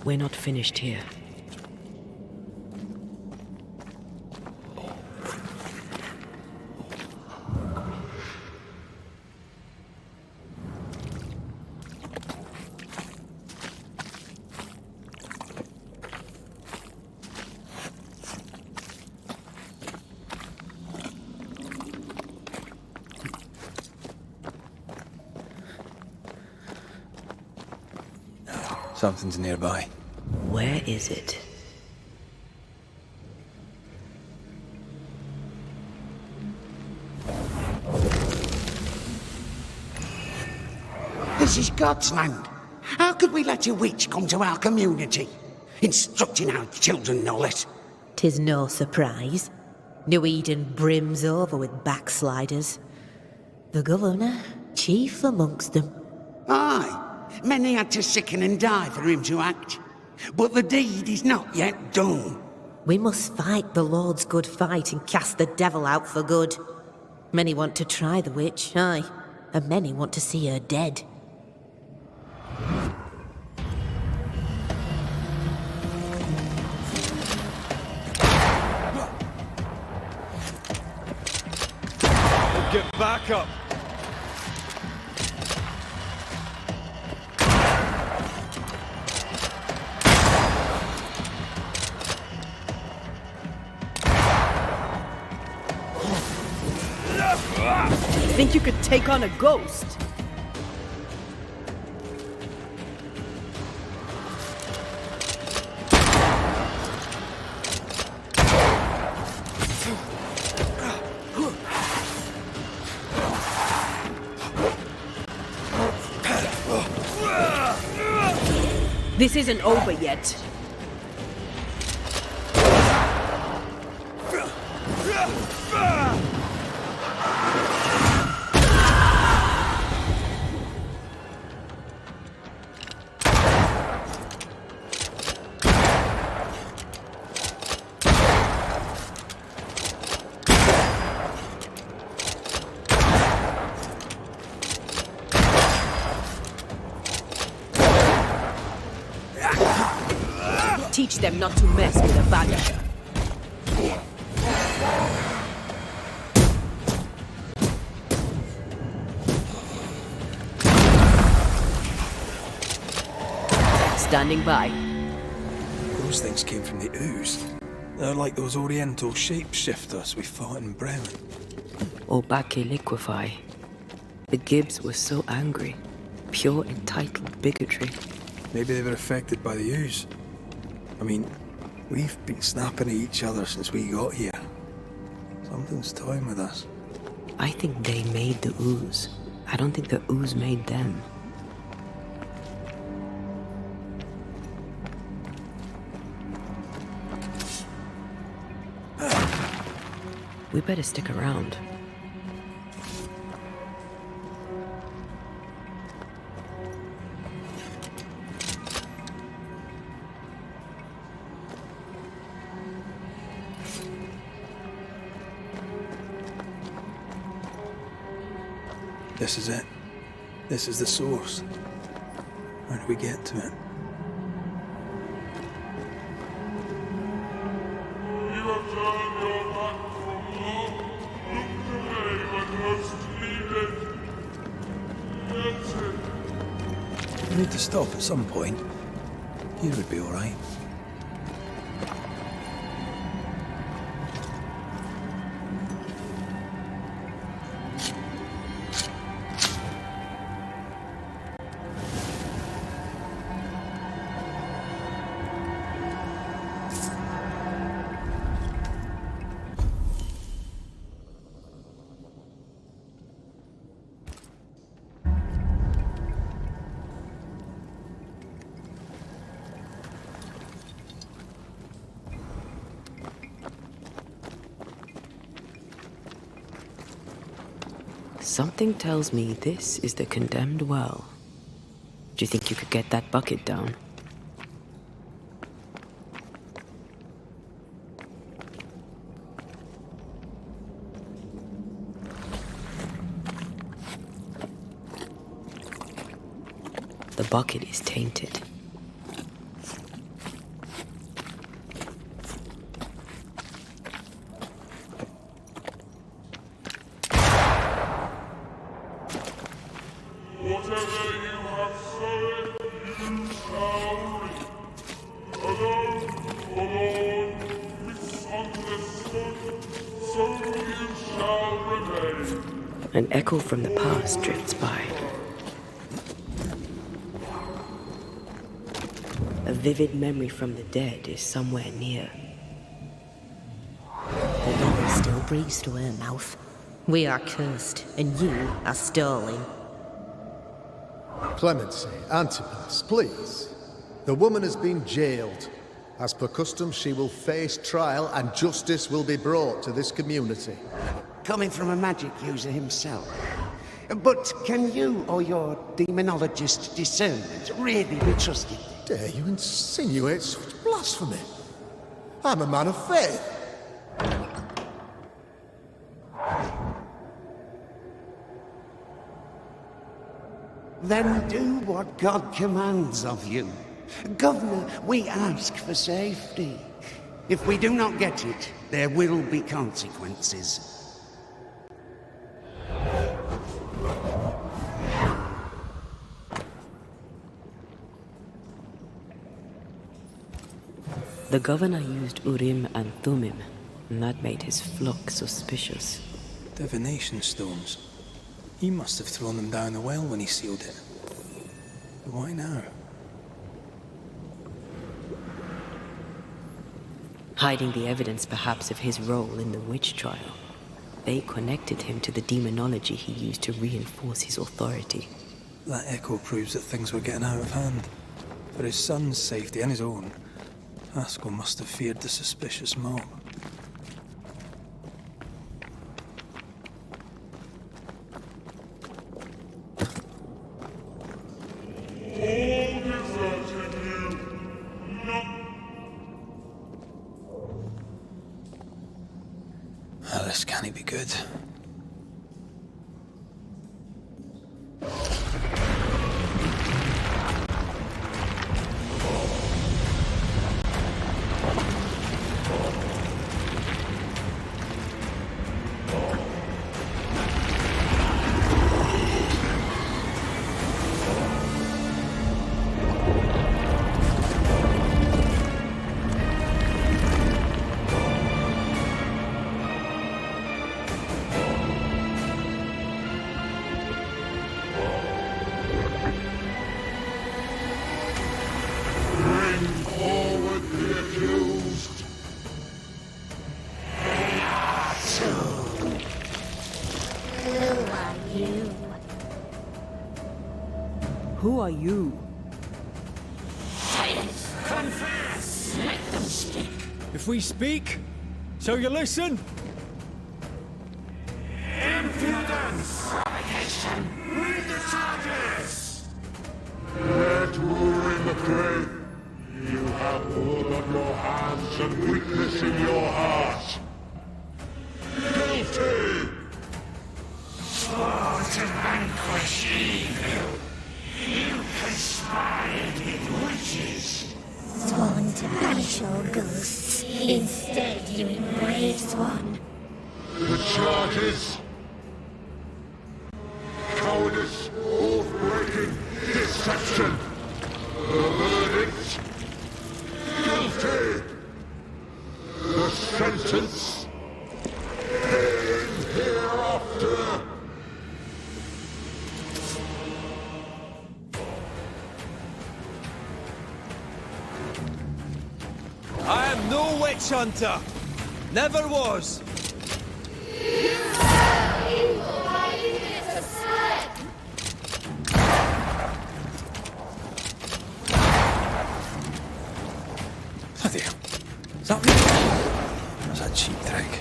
S3: We're not finished here.
S1: Something's nearby.
S3: Where is it?
S9: This is God's land. How How could we let a witch come to our community? Instructing our children, no less.
S6: 'Tis no surprise. New Eden brims over with backsliders. The governor, chief amongst them.
S9: Aye, many had to sicken and die for him to act. But the deed is not yet done.
S6: We must fight the Lord's good fight and cast the devil out for good. Many want to try the witch, aye, and many want to see her dead.
S4: Get back up!
S3: Think you could take on a ghost? This isn't over yet. Teach them not to mess with a banisher. Standing by.
S1: Those things came from the ooze. They're like those oriental shapeshifters we fought in Bremen.
S3: Obake liquefy. The Gibbs were so angry. Pure entitled bigotry.
S1: Maybe they were affected by the ooze. I mean, we've been snapping at each other since we got here. Something's toying with us.
S3: I think they made the ooze. I don't think the ooze made them. We better stick around.
S1: This is it. This is the source. How do we get to it?
S7: You have turned your back from love, looked away when most needed. That's it.
S1: We need to stop at some point. Here would be all right.
S3: Something tells me this is the condemned well. Do you think you could get that bucket down? The bucket is tainted.
S7: Whatever you have sown, you shall reap. Alone, forlorn, misunderstood, so you shall remain.
S3: An echo from the past drifts by. A vivid memory from the dead is somewhere near.
S6: The river still breathes through her mouth. We are cursed, and you are stolen.
S2: Clemency, Antipas, please. The woman has been jailed. As per custom, she will face trial and justice will be brought to this community.
S9: Coming from a magic user himself. But can you or your demonologist discernment really be trusted?
S2: Dare you insinuate such blasphemy? I'm a man of faith.
S9: Then do what God commands of you. Governor, we ask for safety. If we do not get it, there will be consequences.
S3: The governor used Urim and Thummim, and that made his flock suspicious.
S1: Divination stones. He must have thrown them down the well when he sealed it. But why now?
S3: Hiding the evidence perhaps of his role in the witch trial. They connected him to the demonology he used to reinforce his authority.
S1: That echo proves that things were getting out of hand. For his son's safety and his own, Haskell must have feared the suspicious mob. Well, this can't be good.
S3: Who are you?
S9: Confess! Let them speak!
S4: If we speak, shall you listen?
S9: Impudence! Provocation! Read the charges!
S7: Let rule in the grave. You have blood on your hands and weakness in your heart. Guilty!
S9: Swore to vanquish evil. You conspired with witches.
S10: Sworn to banish all ghosts. Instead, you embraced one.
S7: The charges. Cowardice, oath-breaking, deception. The verdict. Guilty. The sentence. Pain hereafter.
S4: I am no witch hunter. Never was.
S1: Bloody hell. Is that me? That's a cheap trick.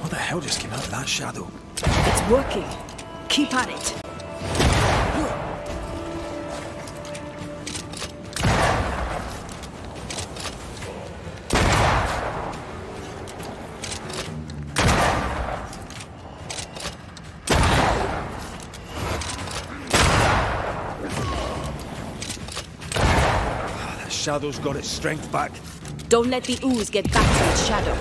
S1: What the hell just came out of that shadow?
S3: It's working. Keep at it.
S4: That shadow's got its strength back.
S3: Don't let the ooze get back to its shadow.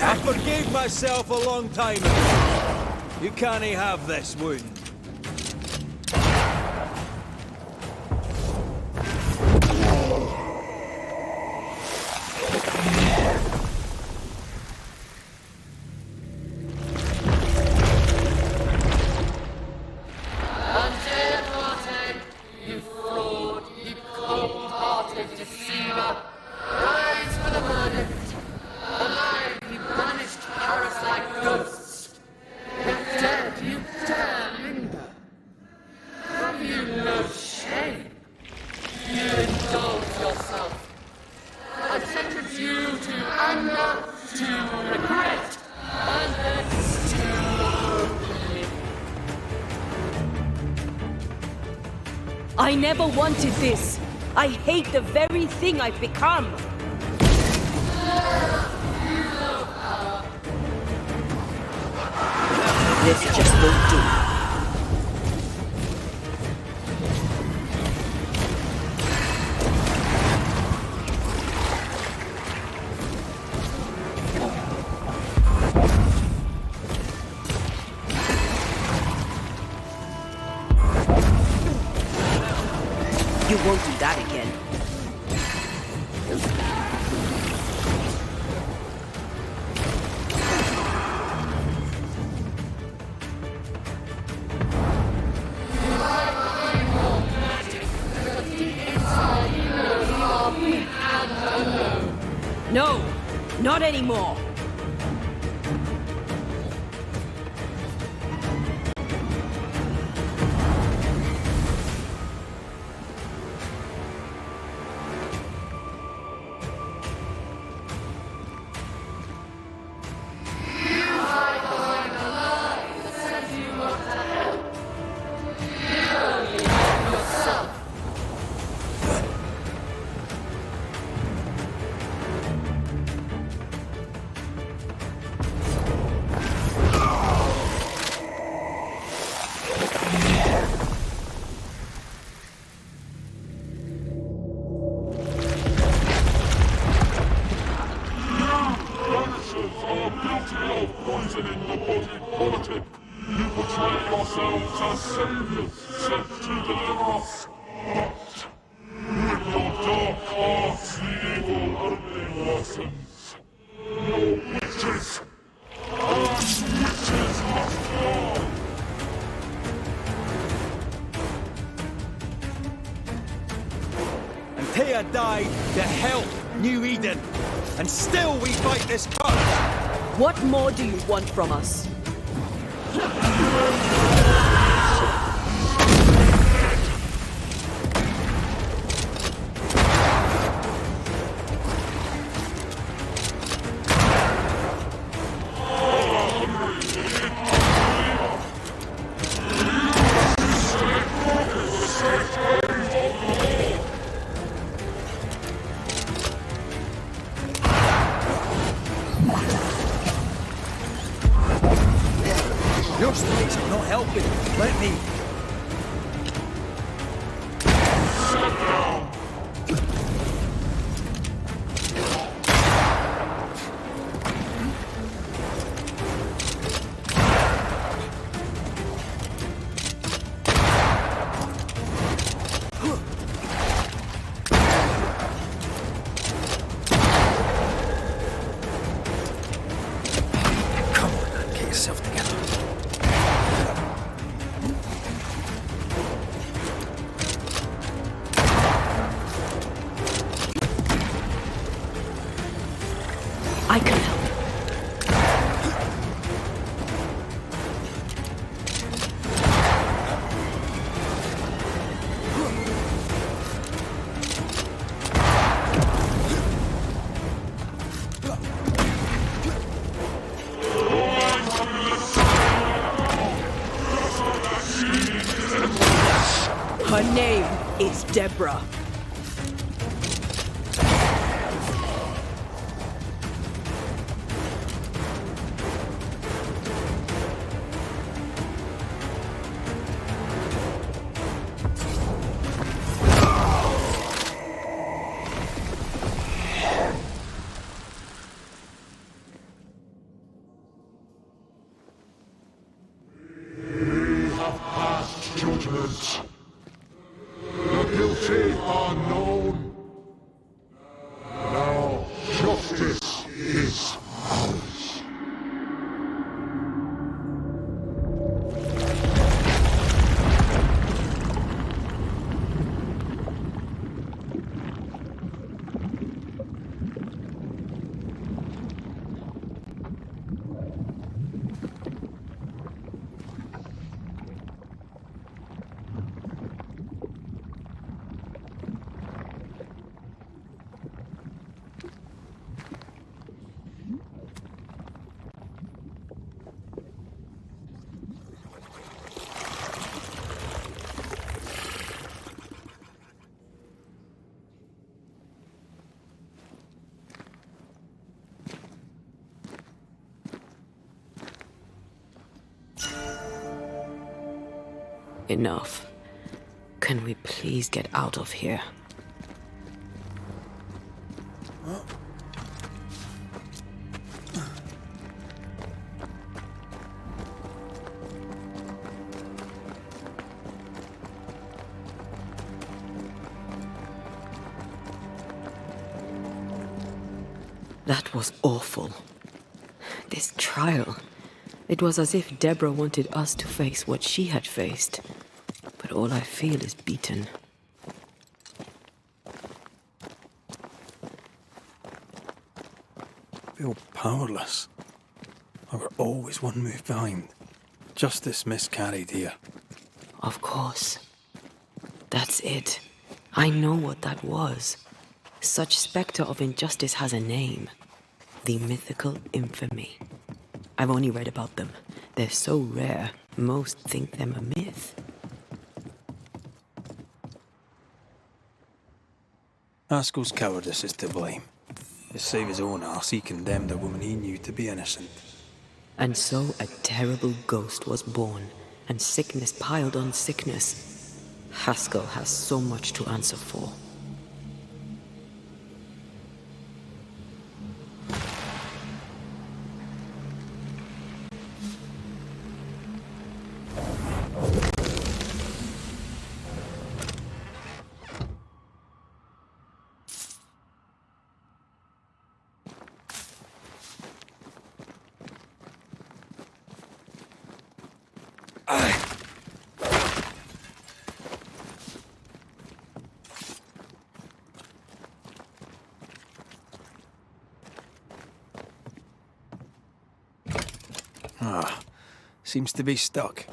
S4: I forgave my myself a long time ago. You can't have this wound.
S11: I never wanted this. I hate the very thing I've become.
S3: This just won't do. You won't do that again.
S11: No, not anymore.
S7: Poisoning the body politic. You portray yourselves as saviors sent to deliver us. But with your dark arts, the evil only worsens. Your witches must die.
S4: Antea died to help New Eden, and still we fight this curse.
S11: What more do you want from us?
S4: Your strikes are not helping. Let me.
S7: Sit down.
S1: Come on, man, get yourself together.
S11: I can help. Her name is Deborah.
S3: Enough. Can we please get out of here? That was awful. This trial. It was as if Deborah wanted us to face what she had faced. But all I feel is beaten.
S1: I feel powerless. I were always one move behind. Justice miscarried here.
S3: Of course. That's it. I know what that was. Such spectre of injustice has a name. The mythical infamy. I've only read about them. They're so rare, most think them a myth.
S1: Haskell's cowardice is to blame. To save his own arse, he condemned a woman he knew to be innocent.
S3: And so a terrible ghost was born, and sickness piled on sickness. Haskell has so much to answer for.
S1: Seems to be stuck.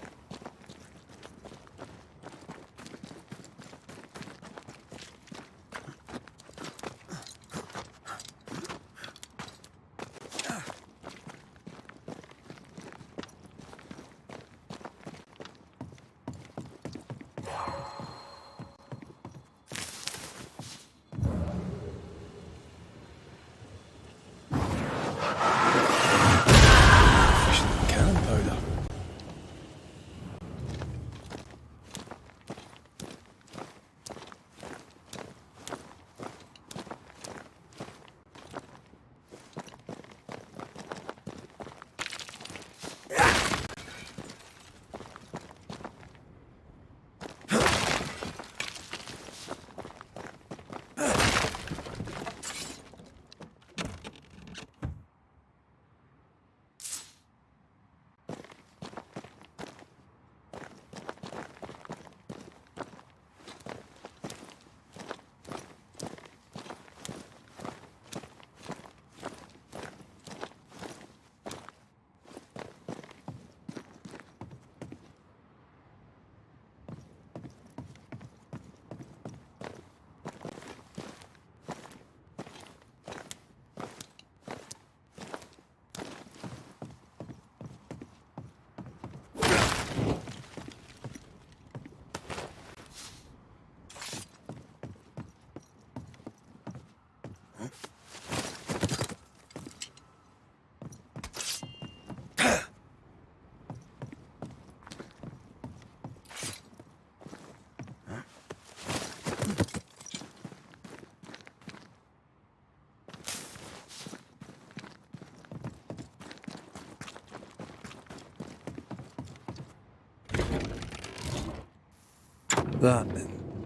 S1: That,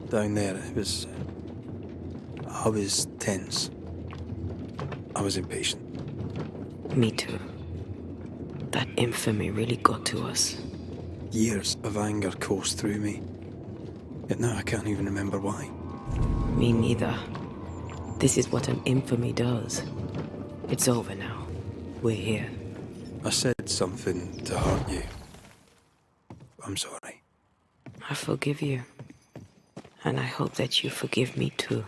S1: down there, I was tense. I was impatient.
S3: Me too. That infamy really got to us.
S1: Years of anger coursed through me. Yet now I can't even remember why.
S3: Me neither. This is what an infamy does. It's over now. We're here.
S1: I said something to hurt you. I'm sorry.
S3: I forgive you. And I hope that you forgive me too.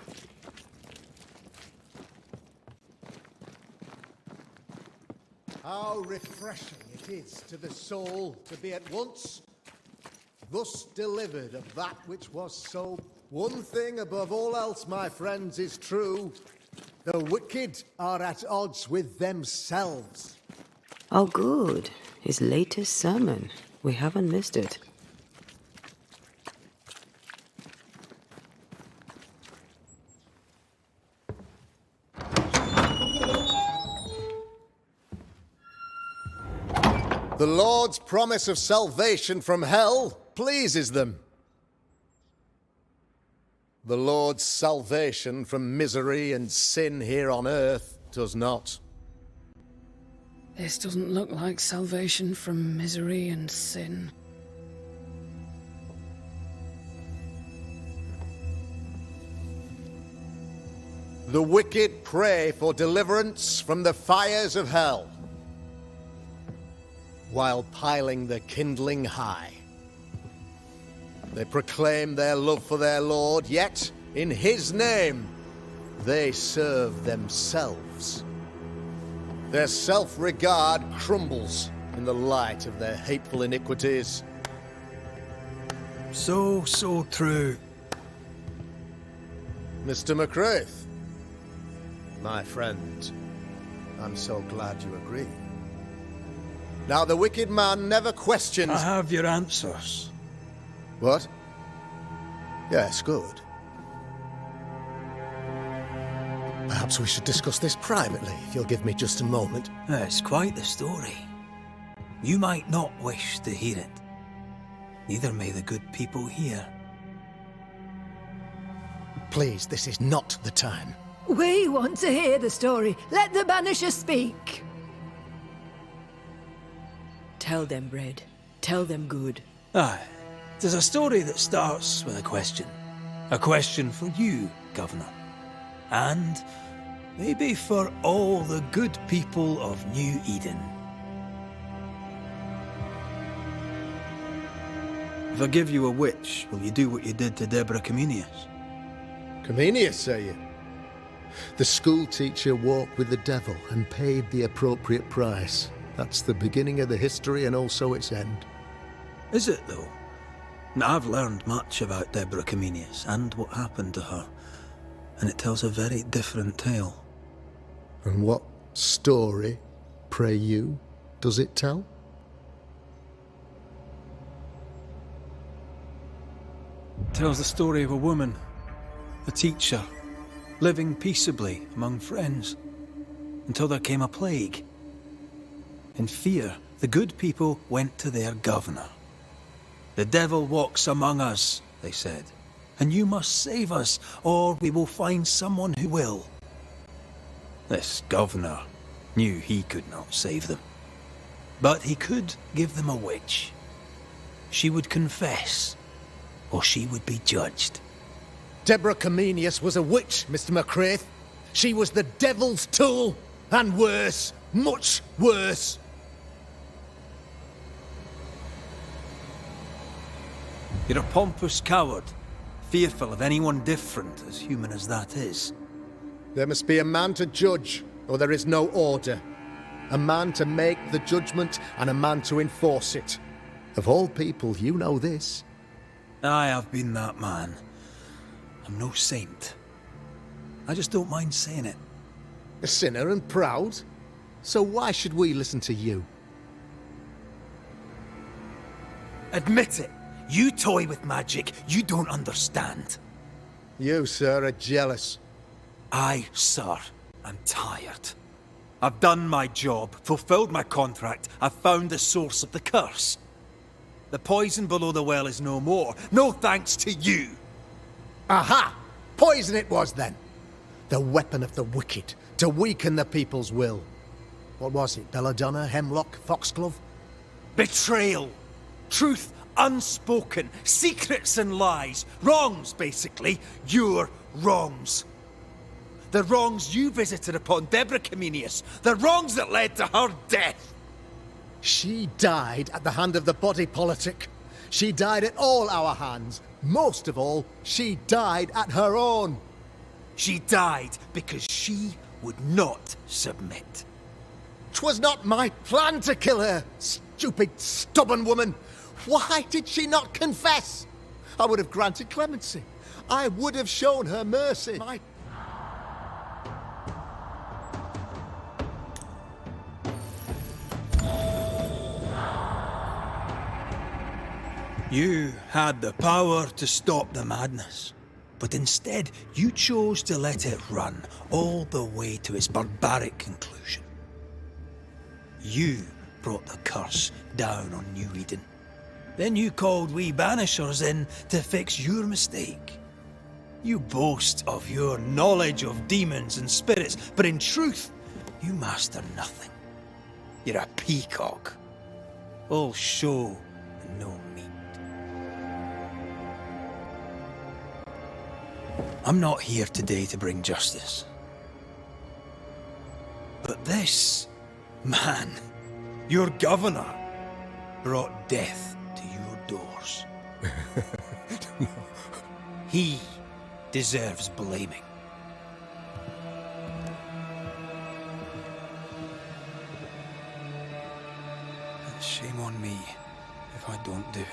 S2: How refreshing it is to the soul to be at once thus delivered of that which was so. One thing above all else, my friends, is true. The wicked are at odds with themselves.
S3: Oh, good. His latest sermon. We haven't missed it.
S2: The Lord's promise of salvation from hell pleases them. The Lord's salvation from misery and sin here on earth does not.
S8: This doesn't look like salvation from misery and sin.
S2: The wicked pray for deliverance from the fires of hell, while piling the kindling high. They proclaim their love for their Lord, yet, in His name, they serve themselves. Their self-regard crumbles in the light of their hateful iniquities.
S1: So true.
S2: Mr. McCraith, my friend, I'm so glad you agree. Now, the wicked man never questions...
S1: I have your answers.
S2: What? Yes, good. Perhaps we should discuss this privately, if you'll give me just a moment.
S1: It's quite the story. You might not wish to hear it. Neither may the good people here.
S2: Please, this is not the time.
S12: We want to hear the story. Let the Banisher speak.
S3: Tell them, Red. Tell them good.
S1: Aye. There's a story that starts with a question. A question for you, Governor. And maybe for all the good people of New Eden. If I give you a witch, will you do what you did to Deborah Comenius?
S2: Comenius, say you? The school teacher walked with the devil and paid the appropriate price. That's the beginning of the history and also its end.
S1: Is it, though? I've learned much about Deborah Comenius and what happened to her, and it tells a very different tale.
S2: And what story, pray you, does it tell?
S1: It tells the story of a woman, a teacher, living peaceably among friends, until there came a plague. In fear, the good people went to their governor. The devil walks among us, they said, and you must save us, or we will find someone who will. This governor knew he could not save them, but he could give them a witch. She would confess, or she would be judged.
S2: Deborah Comenius was a witch, Mr. McCraith. She was the devil's tool, and worse, much worse.
S1: You're a pompous coward, fearful of anyone different, as human as that is.
S2: There must be a man to judge, or there is no order. A man to make the judgment, and a man to enforce it. Of all people, you know this.
S1: I have been that man. I'm no saint. I just don't mind saying it.
S2: A sinner and proud? So why should we listen to you?
S1: Admit it! You toy with magic you don't understand.
S2: You, sir, are jealous.
S1: I, sir, am tired. I've done my job, fulfilled my contract, I've found the source of the curse. The poison below the well is no more, no thanks to you.
S2: Aha! Poison it was, then. The weapon of the wicked, to weaken the people's will. What was it, belladonna, hemlock, foxglove?
S1: Betrayal. Truth unspoken. Secrets and lies. Wrongs, basically. Your wrongs. The wrongs you visited upon Deborah Comenius. The wrongs that led to her death.
S2: She died at the hand of the body politic. She died at all our hands. Most of all, she died at her own.
S1: She died because she would not submit.
S2: 'Twas not my plan to kill her, stupid, stubborn woman. Why did she not confess? I would have granted clemency. I would have shown her mercy.
S1: You had the power to stop the madness, but instead you chose to let it run all the way to its barbaric conclusion. You brought the curse down on New Eden. Then you called we Banishers in to fix your mistake. You boast of your knowledge of demons and spirits, but in truth, you master nothing. You're a peacock. All show and no meat. I'm not here today to bring justice. But this man, your governor, brought death to your doors. He deserves blaming. And shame on me if I don't do it.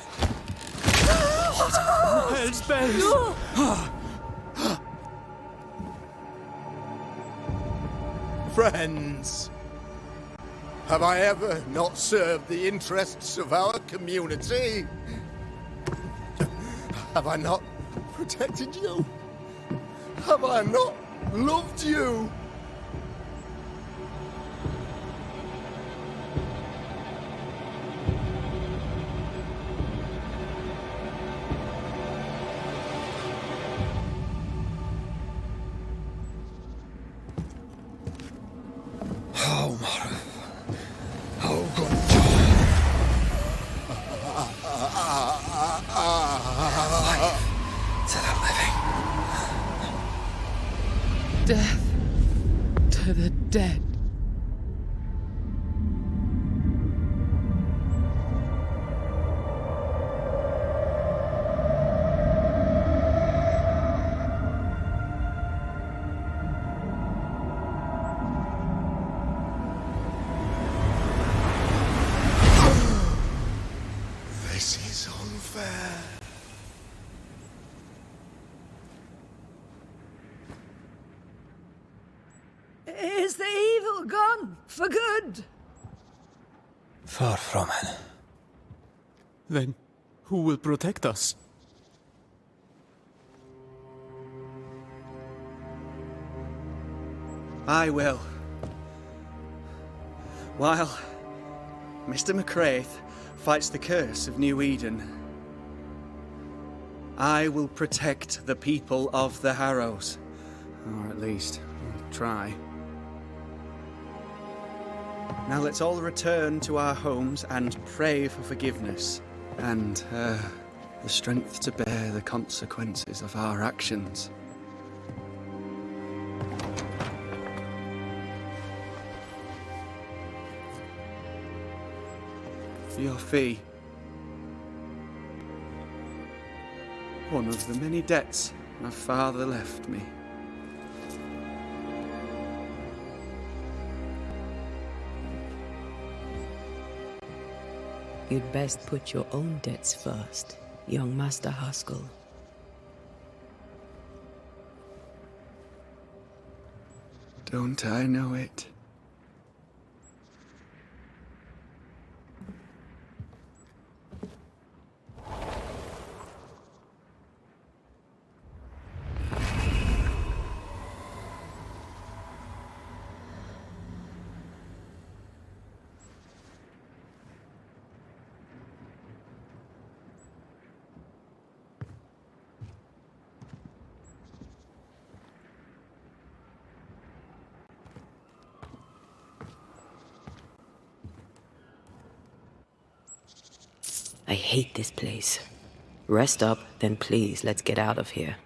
S5: Hell's bells!
S2: Friends, have I ever not served the interests of our community? Have I not protected you? Have I not loved you?
S8: Death to the dead.
S2: This is unfair.
S12: Is the evil gone for good?
S1: Far from it.
S5: Then, who will protect us? I will. While Mr. McCraith fights the curse of New Eden, I will protect the people of the Harrows. Or at least, try. Now let's all return to our homes and pray for forgiveness and the strength to bear the consequences of our actions. For your fee. One of the many debts my father left me.
S3: You'd best put your own debts first, young Master Haskell.
S5: Don't I know it?
S3: I hate this place. Rest up, then please, let's get out of here.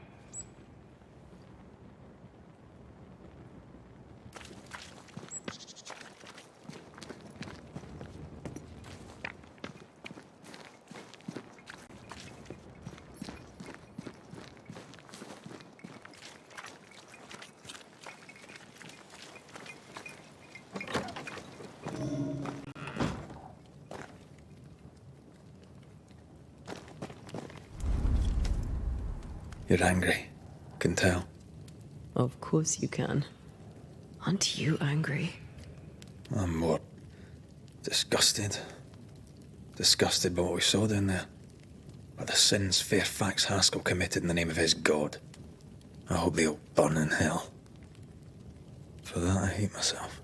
S1: You're angry. Can tell.
S3: Of course you can. Aren't you angry?
S1: I'm more disgusted. Disgusted by what we saw down there. By the sins Fairfax Haskell committed in the name of his god. I hope they'll burn in hell. For that I hate myself.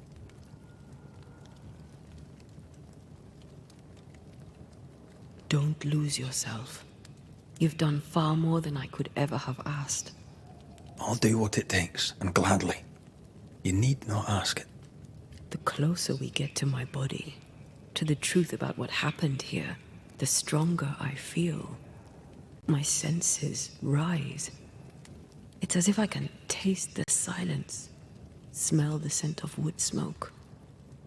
S3: Don't lose yourself. You've done far more than I could ever have asked.
S1: I'll do what it takes, and gladly. You need not ask it.
S3: The closer we get to my body, to the truth about what happened here, the stronger I feel. My senses rise. It's as if I can taste the silence, smell the scent of wood smoke,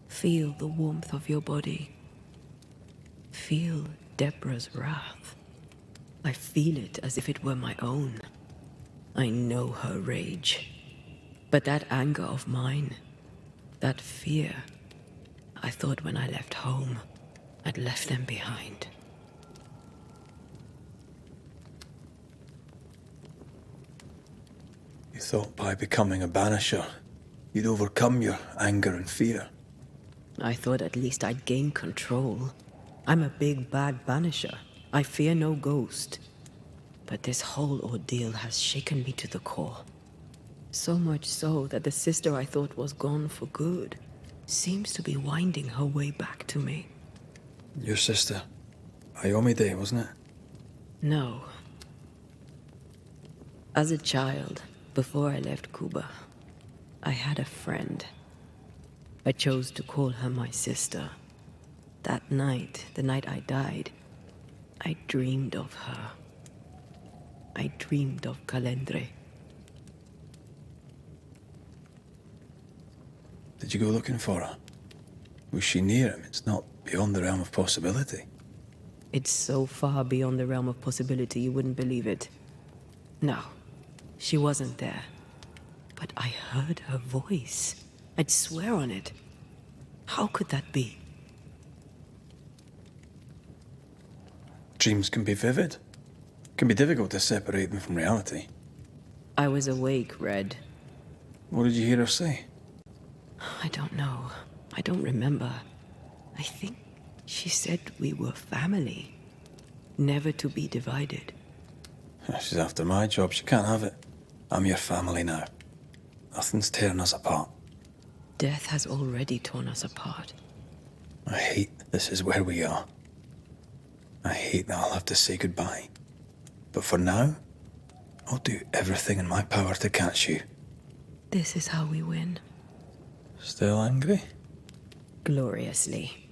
S3: feel the warmth of your body, feel Deborah's wrath. I feel it as if it were my own. I know her rage. But that anger of mine, that fear, I thought when I left home, I'd left them behind.
S1: You thought by becoming a banisher, you'd overcome your anger and fear.
S3: I thought at least I'd gain control. I'm a big bad banisher. I fear no ghost. But this whole ordeal has shaken me to the core. So much so that the sister I thought was gone for good seems to be winding her way back to me.
S1: Your sister, Ayomide, wasn't it?
S3: No. As a child, before I left Cuba, I had a friend. I chose to call her my sister. That night, the night I died, I dreamed of her. I dreamed of Calendre.
S1: Did you go looking for her? Was she near him? It's not beyond the realm of possibility.
S3: It's so far beyond the realm of possibility you wouldn't believe it. No, she wasn't there. But I heard her voice. I'd swear on it. How could that be?
S1: Dreams can be vivid. Can be difficult to separate them from reality.
S3: I was awake, Red.
S1: What did you hear her say?
S3: I don't know. I don't remember. I think she said we were family. Never to be divided.
S1: She's after my job. She can't have it. I'm your family now. Nothing's tearing us apart.
S3: Death has already torn us apart.
S1: I hate this is where we are. I hate that I'll have to say goodbye. But for now, I'll do everything in my power to catch you.
S3: This is how we win.
S1: Still angry?
S3: Gloriously.